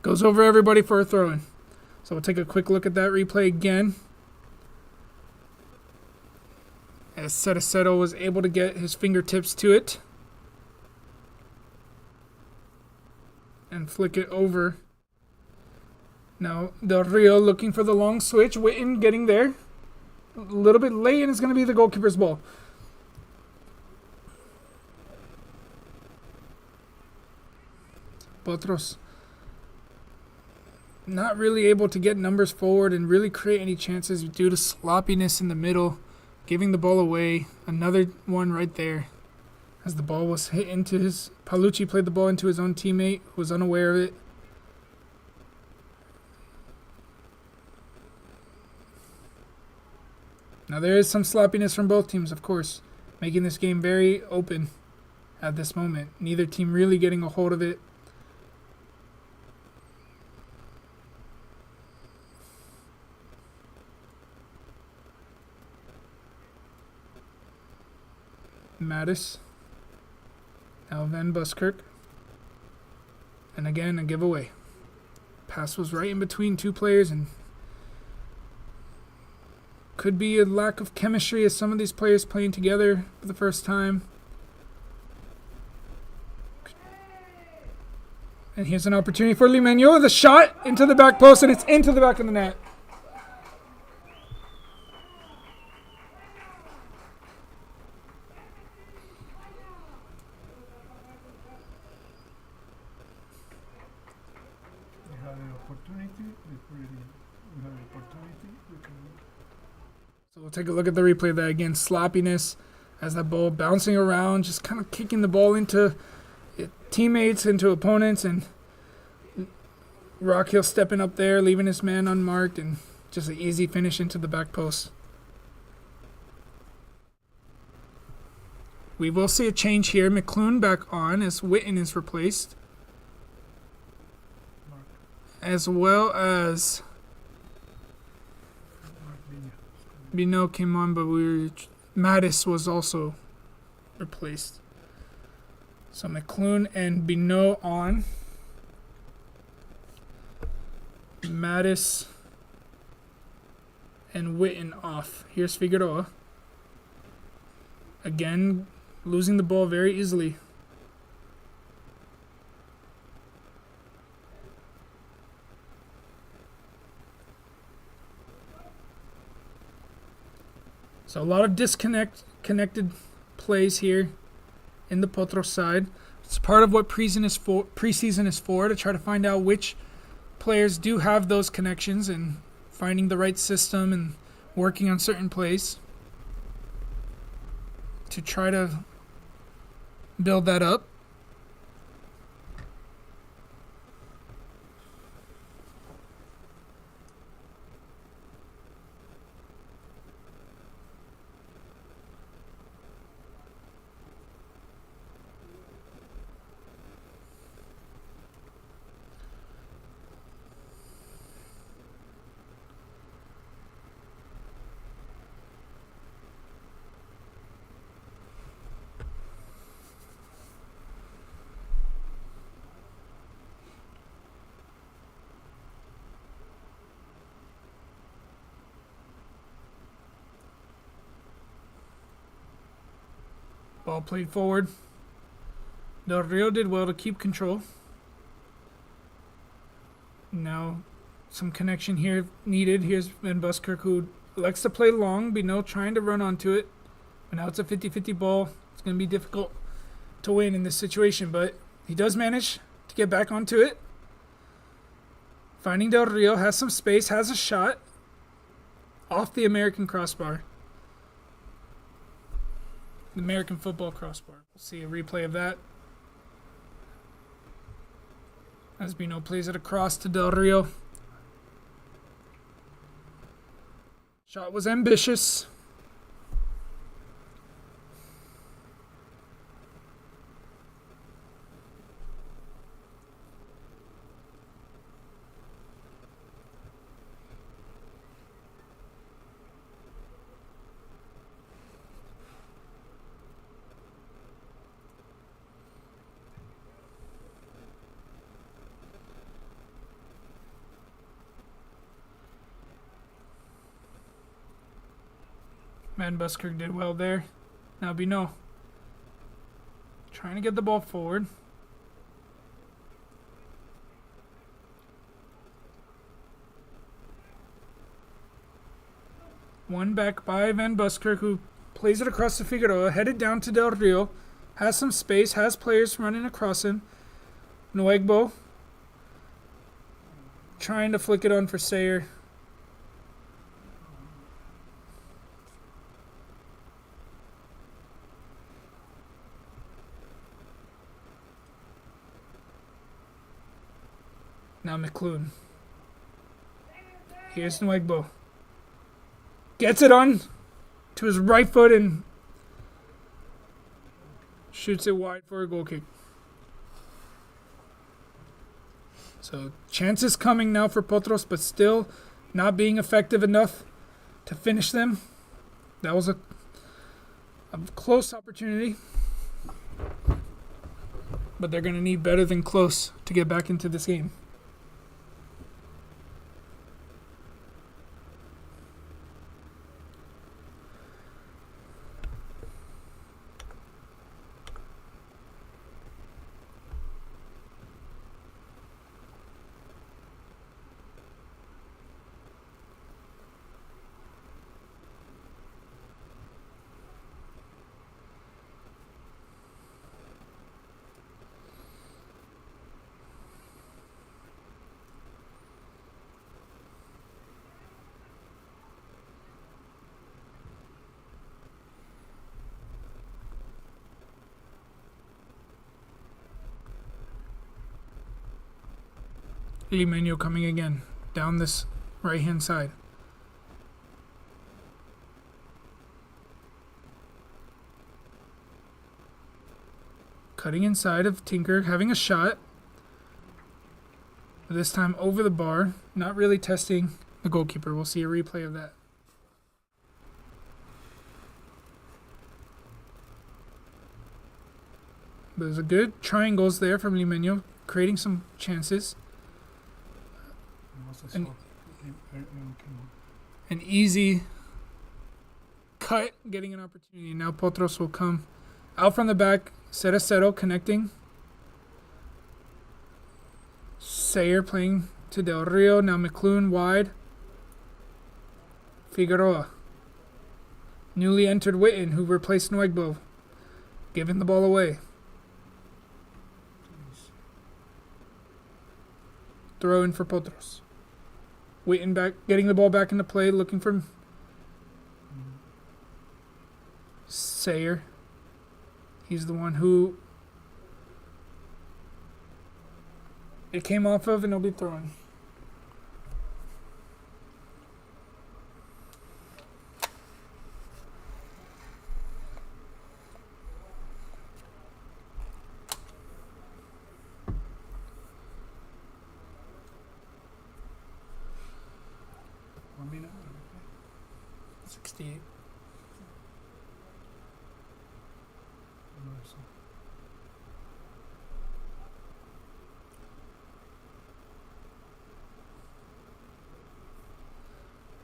goes over everybody for a throw-in. So we'll take a quick look at that replay again. As Cerecero was able to get his fingertips to it and flick it over. Now Del Rio looking for the long switch. Witten getting there. a little bit late, and it's going to be the goalkeeper's ball. Potros not really able to get numbers forward and really create any chances due to sloppiness in the middle, giving the ball away. Another one right there. As the ball was hit into his... Paolucci played the ball into his own teammate, who was unaware of it. Now there is some sloppiness from both teams, of course, making this game very open at this moment. Neither team really getting a hold of it. Mattis. Now Van Buskirk. And again, a giveaway. Pass was right in between two players, and could be a lack of chemistry as some of these players playing together for the first time. And here's an opportunity for Limeño. The shot into the back post, and it's into the back of the net. We have the opportunity. We have the opportunity. We can. So we'll take a look at the replay of that again. Sloppiness as that ball bouncing around, just kind of kicking the ball into teammates, into opponents, and Rockhill stepping up there, leaving his man unmarked, and just an easy finish into the back post. We will see a change here. McClune back on as Witten is replaced, Mark. as well as Limeño. Bino came on, but Mattis was also replaced. So McClune and Bino on. Mattis and Witten off. Here's Figueroa. Again, losing the ball very easily. So a lot of connected plays here in the Potros side. It's part of what preseason is for, to try to find out which players do have those connections and finding the right system and working on certain plays to try to build that up. Ball played forward. Del Rio did well to keep control. Now some connection here needed. Here's Van Buskirk, who likes to play long. Bino trying to run onto it. But now it's a 50-50 ball. It's going to be difficult to win in this situation, but he does manage to get back onto it. Finding Del Rio, has some space, has a shot off the American crossbar. The American football crossbar. We'll see a replay of that. As Bino plays it across to Del Rio. Shot was ambitious. Van Buskirk did well there. Now Bino trying to get the ball forward. One back by Van Buskirk, who plays it across to Figueroa, headed down to Del Rio. Has some space, has players running across him. Nuegbo trying to flick it on for Sayer. Now McClune. Here's Nuegbo. Gets it on to his right foot and shoots it wide for a goal kick. So chances coming now for Potros, but still not being effective enough to finish them. That was a close opportunity. But they're going to need better than close to get back into this game. Limeño coming again down this right-hand side. Cutting inside of Tinker, having a shot. This time over the bar, not really testing the goalkeeper. We'll see a replay of that. There's a good triangles there from Limeño, creating some chances. An easy cut, getting an opportunity. Now Potros will come out from the back. Cerecero connecting. Sayer playing to Del Rio. Now McClune wide. Figueroa. Newly entered Witten, who replaced Nuegbo, giving the ball away. Throw in for Potros. Waiting back, getting the ball back into play, looking for Sayer. He's the one who it came off of, and he'll be throwing. One minute. 68.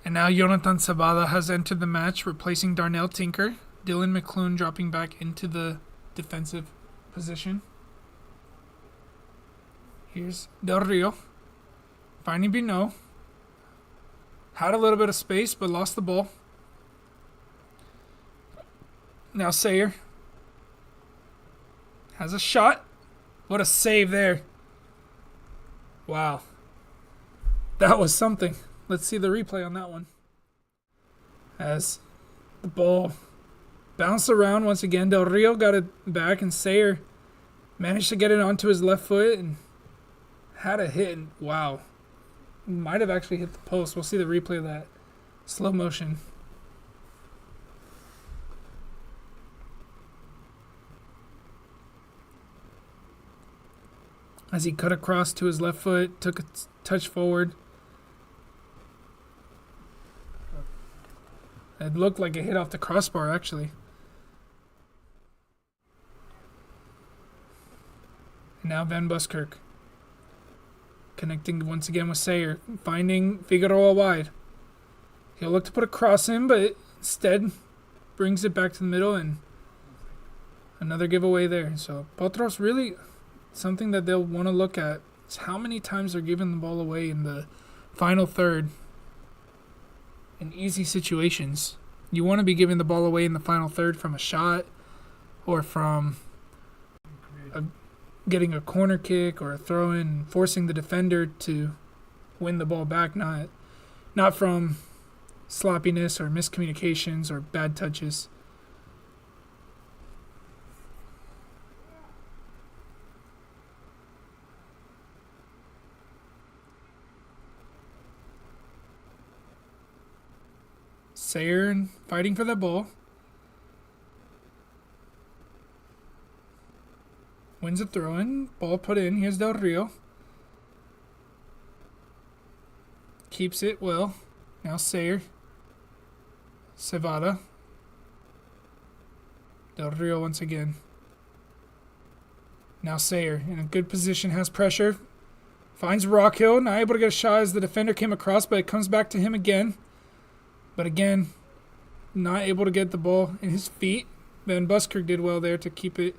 And now Jonathan Sabada has entered the match, replacing Darnell Tinker. Dylan McClune dropping back into the defensive position. Here's Del Rio. Finding Bino. Had a little bit of space, but lost the ball. Now Sayer has a shot. What a save there. Wow. That was something. Let's see the replay on that one. As the ball bounced around once again, Del Rio got it back, and Sayer managed to get it onto his left foot and had a hit. And wow. Might have actually hit the post. We'll see the replay of that. Slow motion. As he cut across to his left foot, took a touch forward. It looked like it hit off the crossbar, actually. And now Van Buskirk. Connecting once again with Sayer. Finding Figueroa wide. He'll look to put a cross in, but instead brings it back to the middle, and another giveaway there. So Potros really, something that they'll want to look at is how many times they're giving the ball away in the final third in easy situations. You want to be giving the ball away in the final third from a shot or from getting a corner kick or a throw-in, forcing the defender to win the ball back, not from sloppiness or miscommunications or bad touches. Sayer fighting for the ball. Wins a throw-in. Ball put in. Here's Del Rio. Keeps it well. Now Sayer. Cevada. Del Rio once again. Now Sayer in a good position. Has pressure. Finds Rockhill. Not able to get a shot as the defender came across, but it comes back to him again. But again, not able to get the ball in his feet. Van Buskirk did well there to keep it.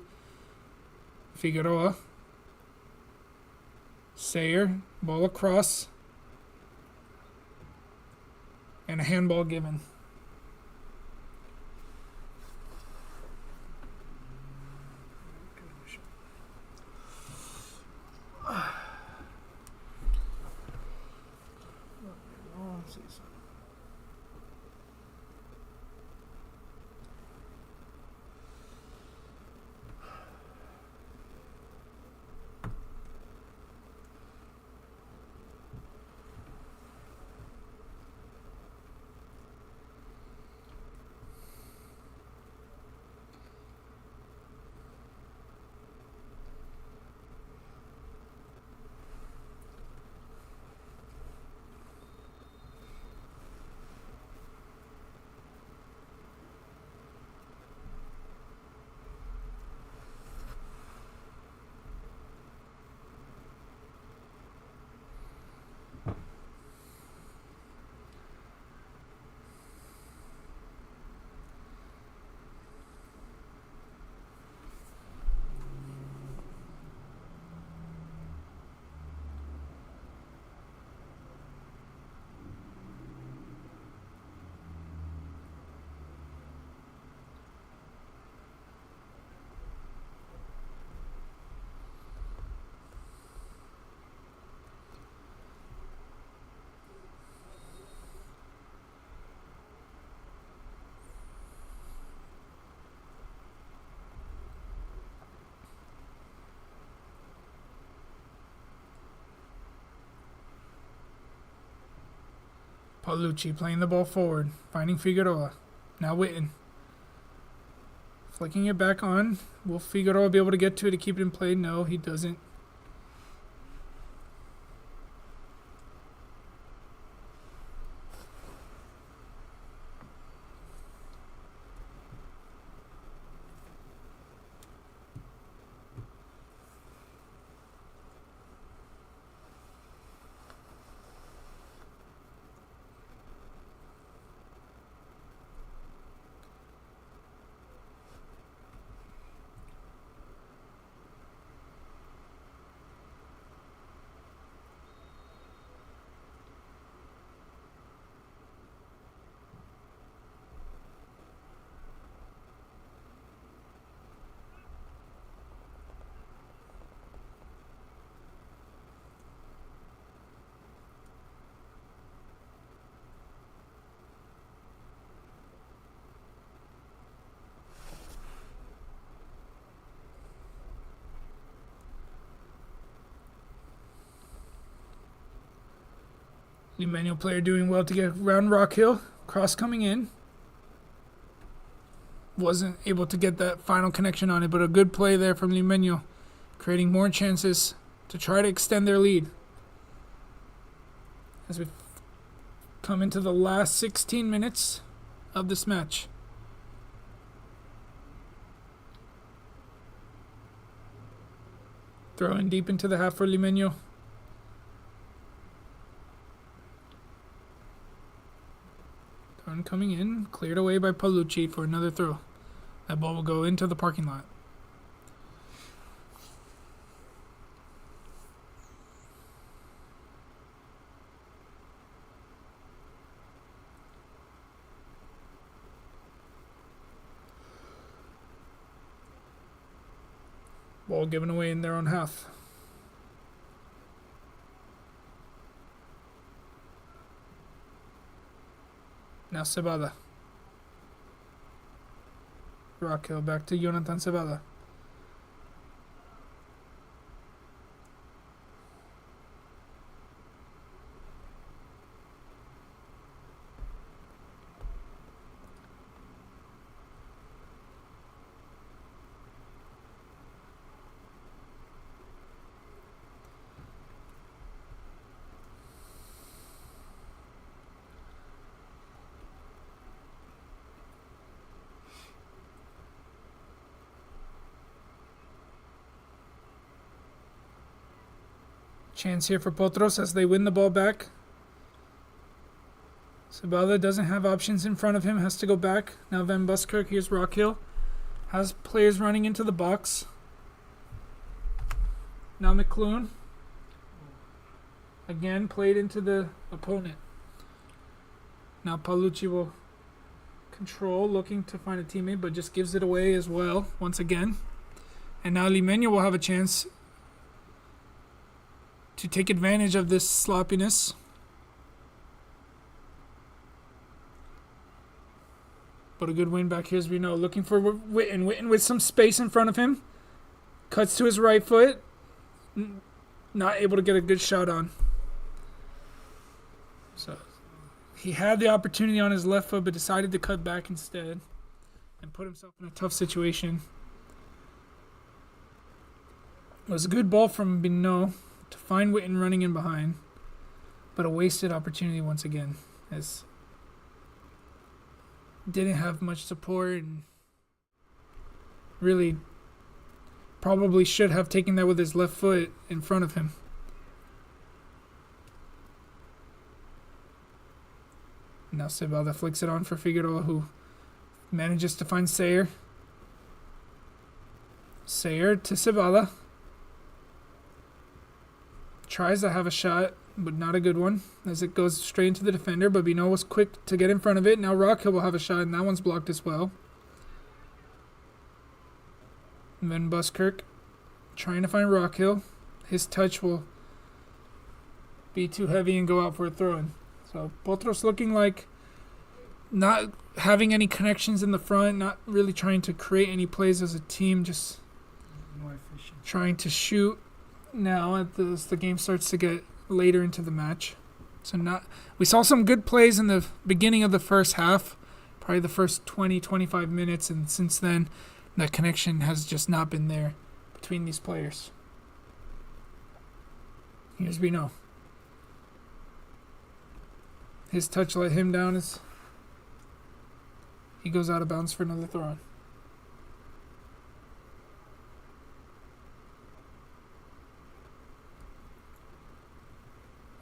Figueroa. Sayer. Ball across. And a handball given. Paolucci playing the ball forward, finding Figueroa. Now Witten. Flicking it back on. Will Figueroa be able to get to it to keep it in play? No, he doesn't. Limeño player doing well to get around Rockhill. Cross coming in. Wasn't able to get that final connection on it, but a good play there from Limeño, creating more chances to try to extend their lead. As we come into the last 16 minutes of this match. Throwing deep into the half for Limeño. Throw coming in, cleared away by Paolucci for another throw. That ball will go into the parking lot. Ball given away in their own half. Now Cebada. Rockhill back to Jonathan Cebada. Chance here for Potros as they win the ball back. Cebada doesn't have options in front of him, has to go back. Now Van Buskirk, here's Rockhill. Has players running into the box. Now McClune. Again, played into the opponent. Now Paolucci will control, looking to find a teammate, but just gives it away as well, once again. And now Limeño will have a chance to take advantage of this sloppiness. But a good win back here as we know. Looking for Witten. Witten with some space in front of him. Cuts to his right foot. Not able to get a good shot on. So he had the opportunity on his left foot but decided to cut back instead and put himself in a tough situation. It was a good ball from Binot to find Witten running in behind, but a wasted opportunity once again, as didn't have much support and really probably should have taken that with his left foot in front of him. Now Cebada flicks it on for Figueroa, who manages to find Sayer. Sayer to Cebada. Tries to have a shot, but not a good one, as it goes straight into the defender, but Binot was quick to get in front of it. Now Rockhill will have a shot, and that one's blocked as well. Van Buskirk trying to find Rockhill. His touch will be too heavy and go out for a throw-in. So Potros looking like not having any connections in the front, not really trying to create any plays as a team, just More efficient. trying to shoot now as the game starts to get later into the match. So we saw some good plays in the beginning of the first half, probably the first 20, 25 minutes, and since then that connection has just not been there between these players. Here's Binot. His touch let him down as he goes out of bounds for another throw-in.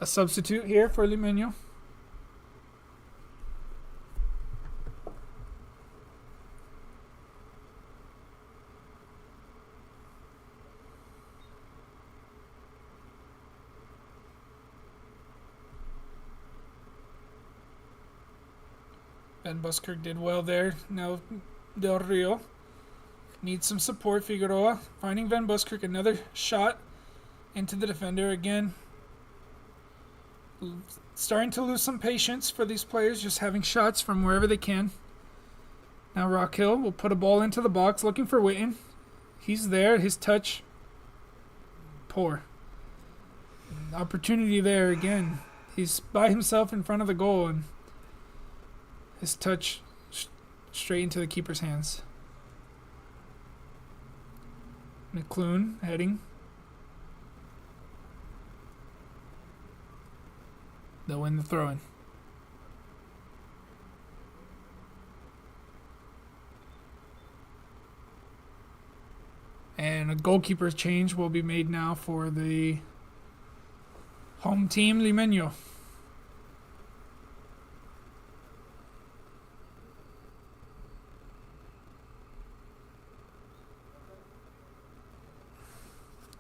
A substitute here for Limeño. Van Buskirk did well there. Now Del Rio needs some support. Figueroa finding Van Buskirk, another shot into the defender again. Starting to lose some patience for these players, just having shots from wherever they can. Now Rockhill will put a ball into the box, looking for Witten. He's there. His touch, poor. Opportunity there again. He's by himself in front of the goal, and his touch straight into the keeper's hands. McClune heading. They'll win the throw-in. And a goalkeeper's change will be made now for the home team, Limeño.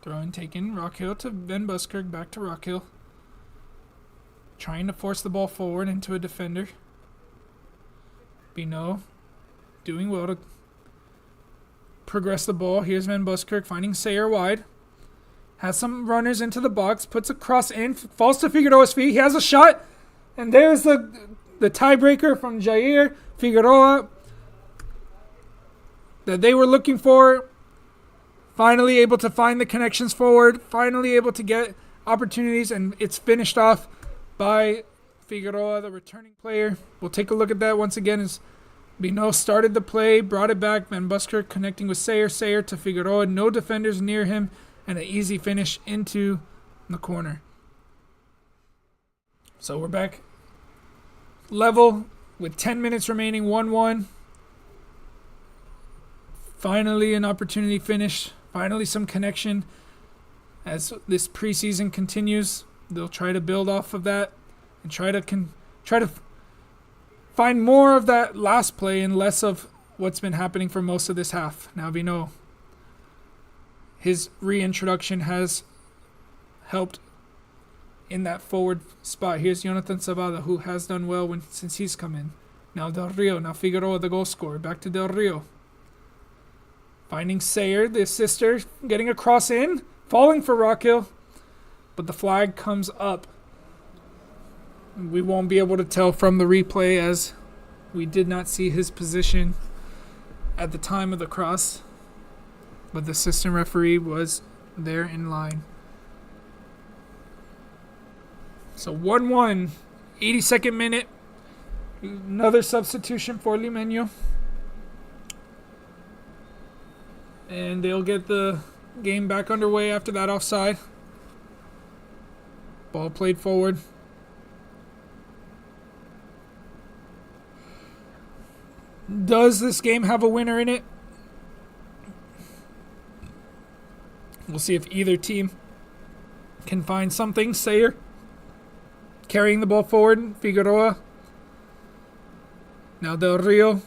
Throw-in taken. Rockhill to Van Buskirk, back to Rockhill. Trying to force the ball forward into a defender. Binot doing well to progress the ball. Here's Van Buskirk finding Sayer wide. Has some runners into the box. Puts a cross in. Falls to Figueroa's feet. He has a shot. And there's the tiebreaker from Jair Figueroa that they were looking for. Finally able to find the connections forward. Finally able to get opportunities. And it's finished off by Figueroa, the returning player. We'll take a look at that once again as Bino started the play, brought it back. Van Buskirk connecting with Sayer. Sayer to Figueroa. No defenders near him. And an easy finish into the corner. So we're back level with 10 minutes remaining, 1-1. Finally an opportunity finish. Finally some connection. As this preseason continues, they'll try to build off of that and try to find more of that last play and less of what's been happening for most of this half. Now we know his reintroduction has helped in that forward spot. Here's Jonathan Cebada, who has done well since he's come in. Now Del Rio, now Figueroa, the goal scorer. Back to Del Rio. Finding Sayer, the assister, getting a cross in, falling for Rockhill, but the flag comes up. We won't be able to tell from the replay as we did not see his position at the time of the cross, but the assistant referee was there in line. So 1-1, 82nd minute. Another substitution for Limeño. And they'll get the game back underway after that offside. Ball played forward. Does this game have a winner in it? We'll see if either team can find something. Sayer carrying the ball forward. Figueroa. Now Del Rio.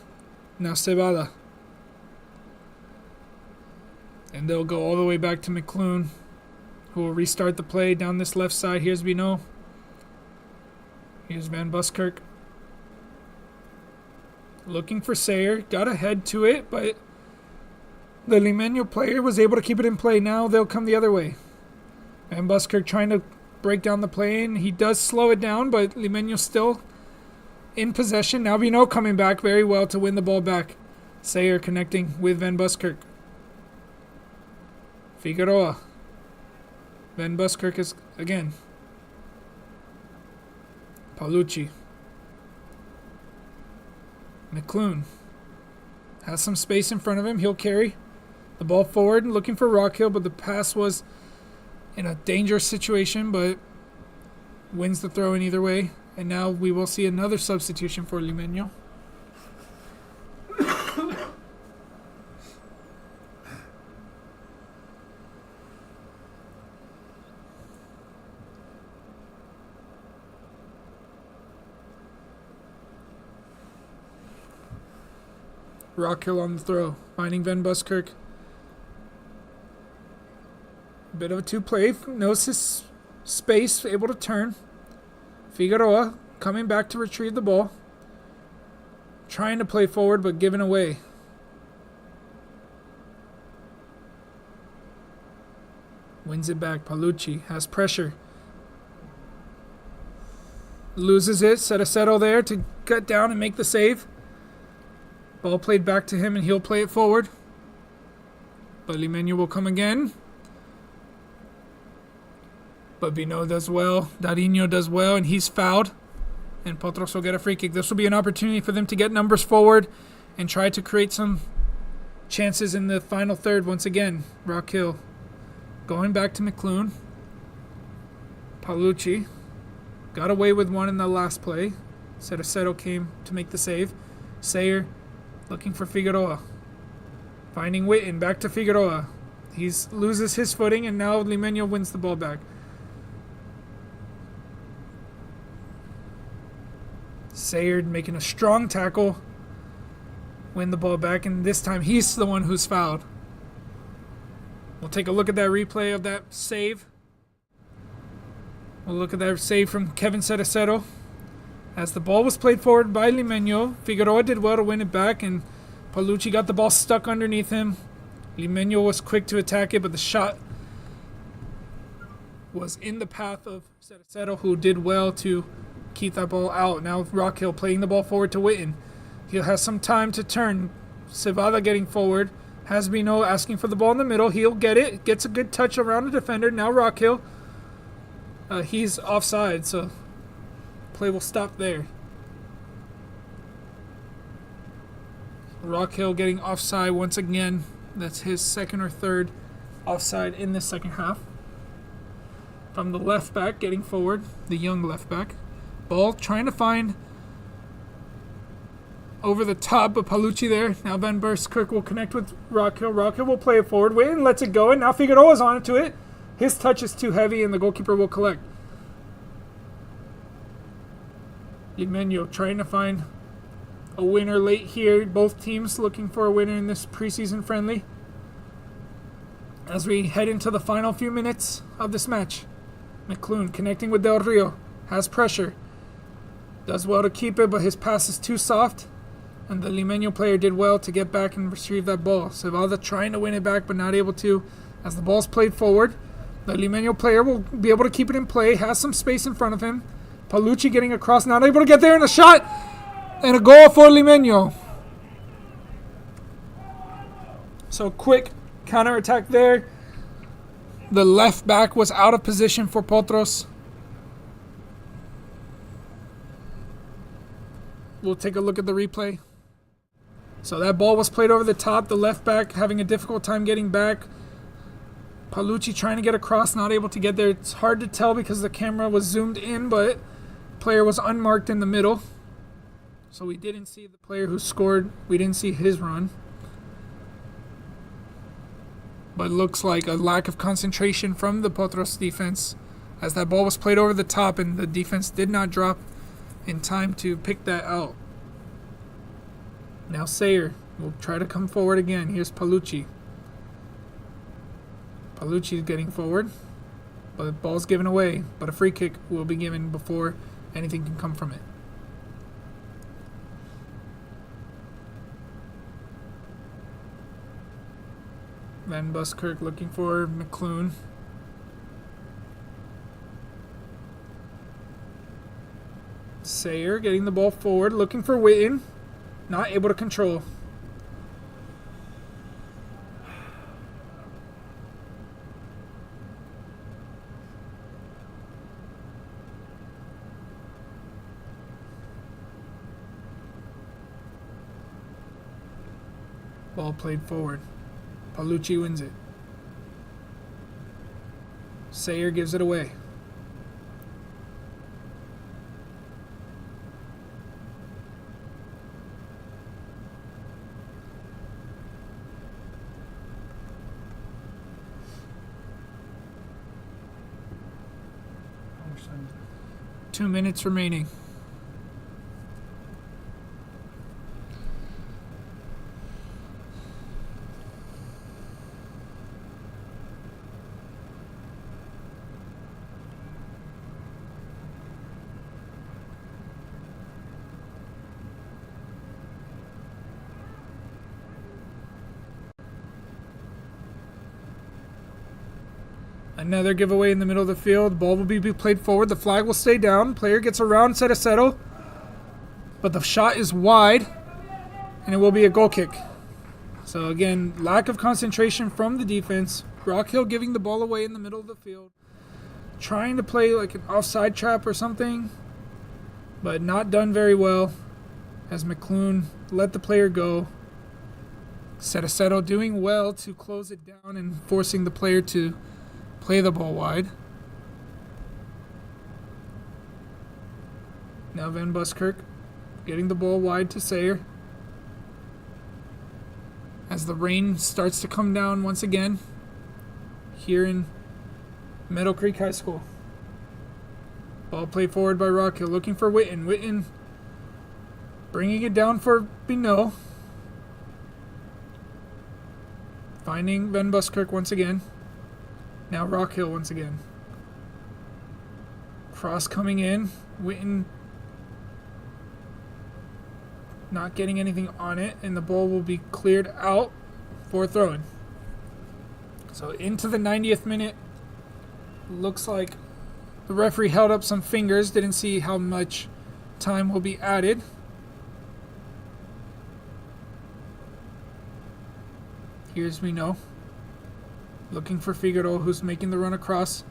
Now Cebada. And they'll go all the way back to McClune, who will restart the play down this left side. Here's Bino. Here's Van Buskirk. Looking for Sayer. Got ahead to it, but the Limeño player was able to keep it in play. Now they'll come the other way. Van Buskirk trying to break down the play, and he does slow it down, but Limeño still in possession. Now Bino coming back very well to win the ball back. Sayer connecting with Van Buskirk. Figueroa. Van Buskirk is again. Paolucci. McClune has some space in front of him. He'll carry the ball forward, looking for Rockhill, but the pass was in a dangerous situation, but wins the throw in either way. And now we will see another substitution for Limeño. Rockhill on the throw, finding Van Buskirk. Bit of a two-play, knows his space, able to turn. Figueroa coming back to retrieve the ball. Trying to play forward, but given away. Wins it back. Paolucci has pressure. Loses it. Cerecero there to cut down and make the save. Ball played back to him, and he'll play it forward. But Limeño will come again. But Bino does well. Dariño does well, and he's fouled. And Potros will get a free kick. This will be an opportunity for them to get numbers forward and try to create some chances in the final third once again. Rockhill going back to McClune. Paolucci got away with one in the last play. Cerecero came to make the save. Sayer looking for Figueroa. Finding Witten. Back to Figueroa. He loses his footing, and now Limeño wins the ball back. Sayer making a strong tackle. Win the ball back, and this time he's the one who's fouled. We'll take a look at that replay of that save. We'll look at that save from Kevin Cerecero. As the ball was played forward by Limeño, Figueroa did well to win it back, and Paolucci got the ball stuck underneath him. Limeño was quick to attack it, but the shot was in the path of Cerecero, who did well to keep that ball out. Now Rock Hill playing the ball forward to Witten. He'll have some time to turn. Cevada getting forward. Hasbino asking for the ball in the middle. He'll get it. Gets a good touch around the defender. Now Rock Hill. He's offside, so play will stop there. Rock Hill getting offside once again. That's his second or third offside in the second half. From the left back getting forward, the young left back. Ball trying to find over the top, but Palucci there. Now Van Buskirk will connect with Rock Hill. Rock Hill will play it forward. Witten lets it go, and now Figueroa's on to it. His touch is too heavy, and the goalkeeper will collect. Limeño trying to find a winner late here. Both teams looking for a winner in this preseason friendly. As we head into the final few minutes of this match. McClune connecting with Del Rio. Has pressure. Does well to keep it, but his pass is too soft. And the Limeño player did well to get back and retrieve that ball. Cevada trying to win it back, but not able to. As the ball's played forward, the Limeño player will be able to keep it in play. Has some space in front of him. Palucci getting across, not able to get there, and a shot! And a goal for Limeño. So quick counterattack there. The left back was out of position for Potros. We'll take a look at the replay. So that ball was played over the top. The left back having a difficult time getting back. Palucci trying to get across, not able to get there. It's hard to tell because the camera was zoomed in, but player was unmarked in the middle. So we didn't see the player who scored. We didn't see his run. But it looks like a lack of concentration from the Potros defense as that ball was played over the top and the defense did not drop in time to pick that out. Now Sayer will try to come forward again. Here's Palucci. Palucci is getting forward, but the ball's given away. But a free kick will be given before anything can come from it. Van Buskirk looking for McClune. Sayer getting the ball forward, looking for Witten. Not able to control. Ball played forward. Palucci wins it. Sayer gives it away. How much time is there? 2 minutes remaining. Another giveaway in the middle of the field. Ball will be played forward. The flag will stay down. Player gets around Cerecero. But the shot is wide. And it will be a goal kick. So again, lack of concentration from the defense. Rock Hill giving the ball away in the middle of the field. Trying to play like an offside trap or something. But not done very well. As McClune let the player go. Cerecero doing well to close it down and forcing the player to play the ball wide. Now Van Buskirk getting the ball wide to Sayer. As the rain starts to come down once again here in Meadow Creek High School. Ball played forward by Rock Hill, looking for Witten. Witten bringing it down for Binot. Finding Van Buskirk once again. Now Rock Hill once again. Cross coming in. Witten not getting anything on it, and the ball will be cleared out for a throw-in. So into the 90th minute. Looks like the referee held up some fingers. Didn't see how much time will be added. Here's Mino. Looking for Figueroa, who's making the run across.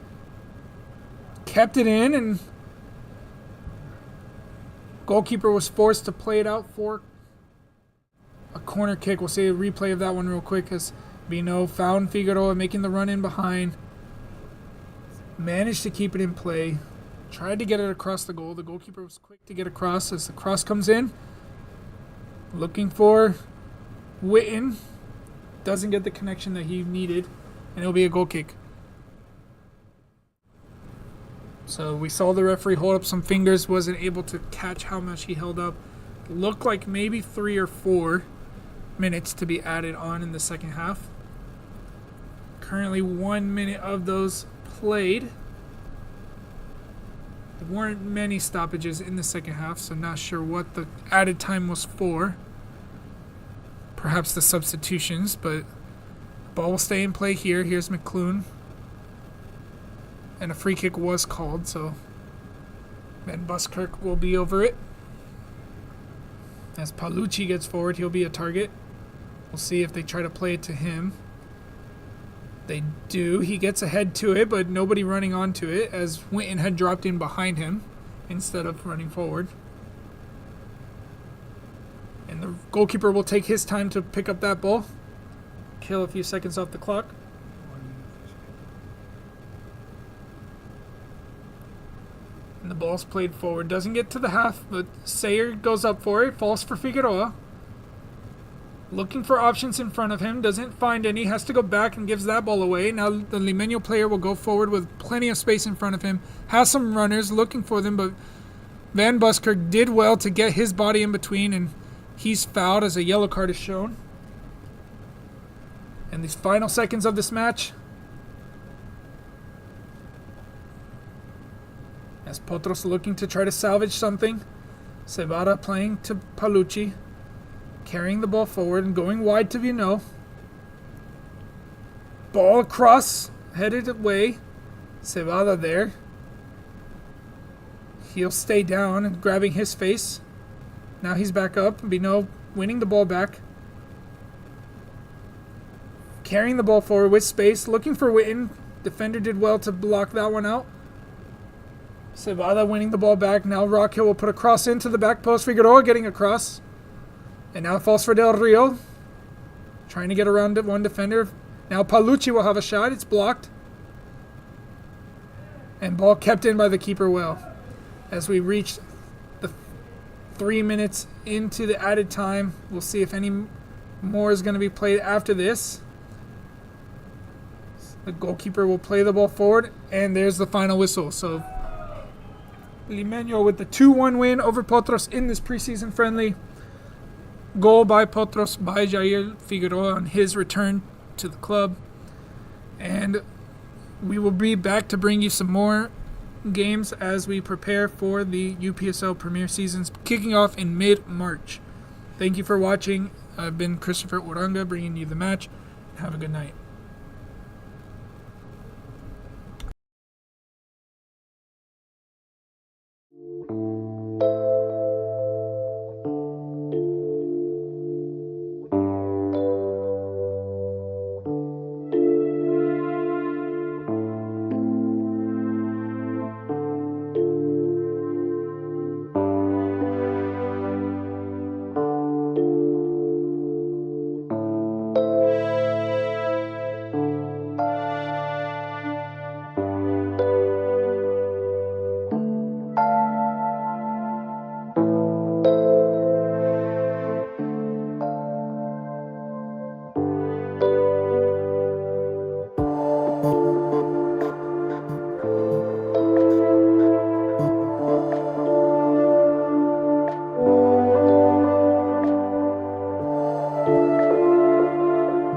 Kept it in, and goalkeeper was forced to play it out for a corner kick. We'll see a replay of that one real quick as Mino found Figueroa making the run in behind. Managed to keep it in play. Tried to get it across the goal. The goalkeeper was quick to get across as the cross comes in. Looking for Witten. Doesn't get the connection that he needed. And it'll be a goal kick. So we saw the referee hold up some fingers. Wasn't able to catch how much he held up. Looked like maybe 3 or 4 minutes to be added on in the second half. Currently 1 minute of those played. There weren't many stoppages in the second half, so not sure what the added time was for. Perhaps the substitutions, but ball will stay in play here. Here's McClune. And a free kick was called, so Van Buskirk will be over it. As Paolucci gets forward, he'll be a target. We'll see if they try to play it to him. They do. He gets ahead to it, but nobody running onto it as Witten had dropped in behind him instead of running forward. And the goalkeeper will take his time to pick up that ball. Kill a few seconds off the clock. And the ball's played forward. Doesn't get to the half, but Sayer goes up for it. Falls for Figueroa. Looking for options in front of him. Doesn't find any. Has to go back and gives that ball away. Now the Limeño player will go forward with plenty of space in front of him. Has some runners looking for them, but Van Buskirk did well to get his body in between, and he's fouled as a yellow card is shown. And these final seconds of this match, as Potros looking to try to salvage something. Cebada playing to Paolucci. Carrying the ball forward and going wide to Vino. Ball across, headed away. Cebada there. He'll stay down and grabbing his face. Now he's back up. Vino winning the ball back. Carrying the ball forward with space. Looking for Witten. Defender did well to block that one out. Cebada winning the ball back. Now Rockhill will put a cross into the back post. Figueroa getting across. And now falls for Del Rio. Trying to get around one defender. Now Paolucci will have a shot. It's blocked. And ball kept in by the keeper well. As we reach the 3 minutes into the added time. We'll see if any more is going to be played after this. The goalkeeper will play the ball forward. And there's the final whistle. So Limeño with the 2-1 win over Potros in this preseason friendly. Goal by Potros by Jair Figueroa on his return to the club. And we will be back to bring you some more games as we prepare for the UPSL Premier Seasons kicking off in mid-March. Thank you for watching. I've been Christopher Uranga bringing you the match. Have a good night.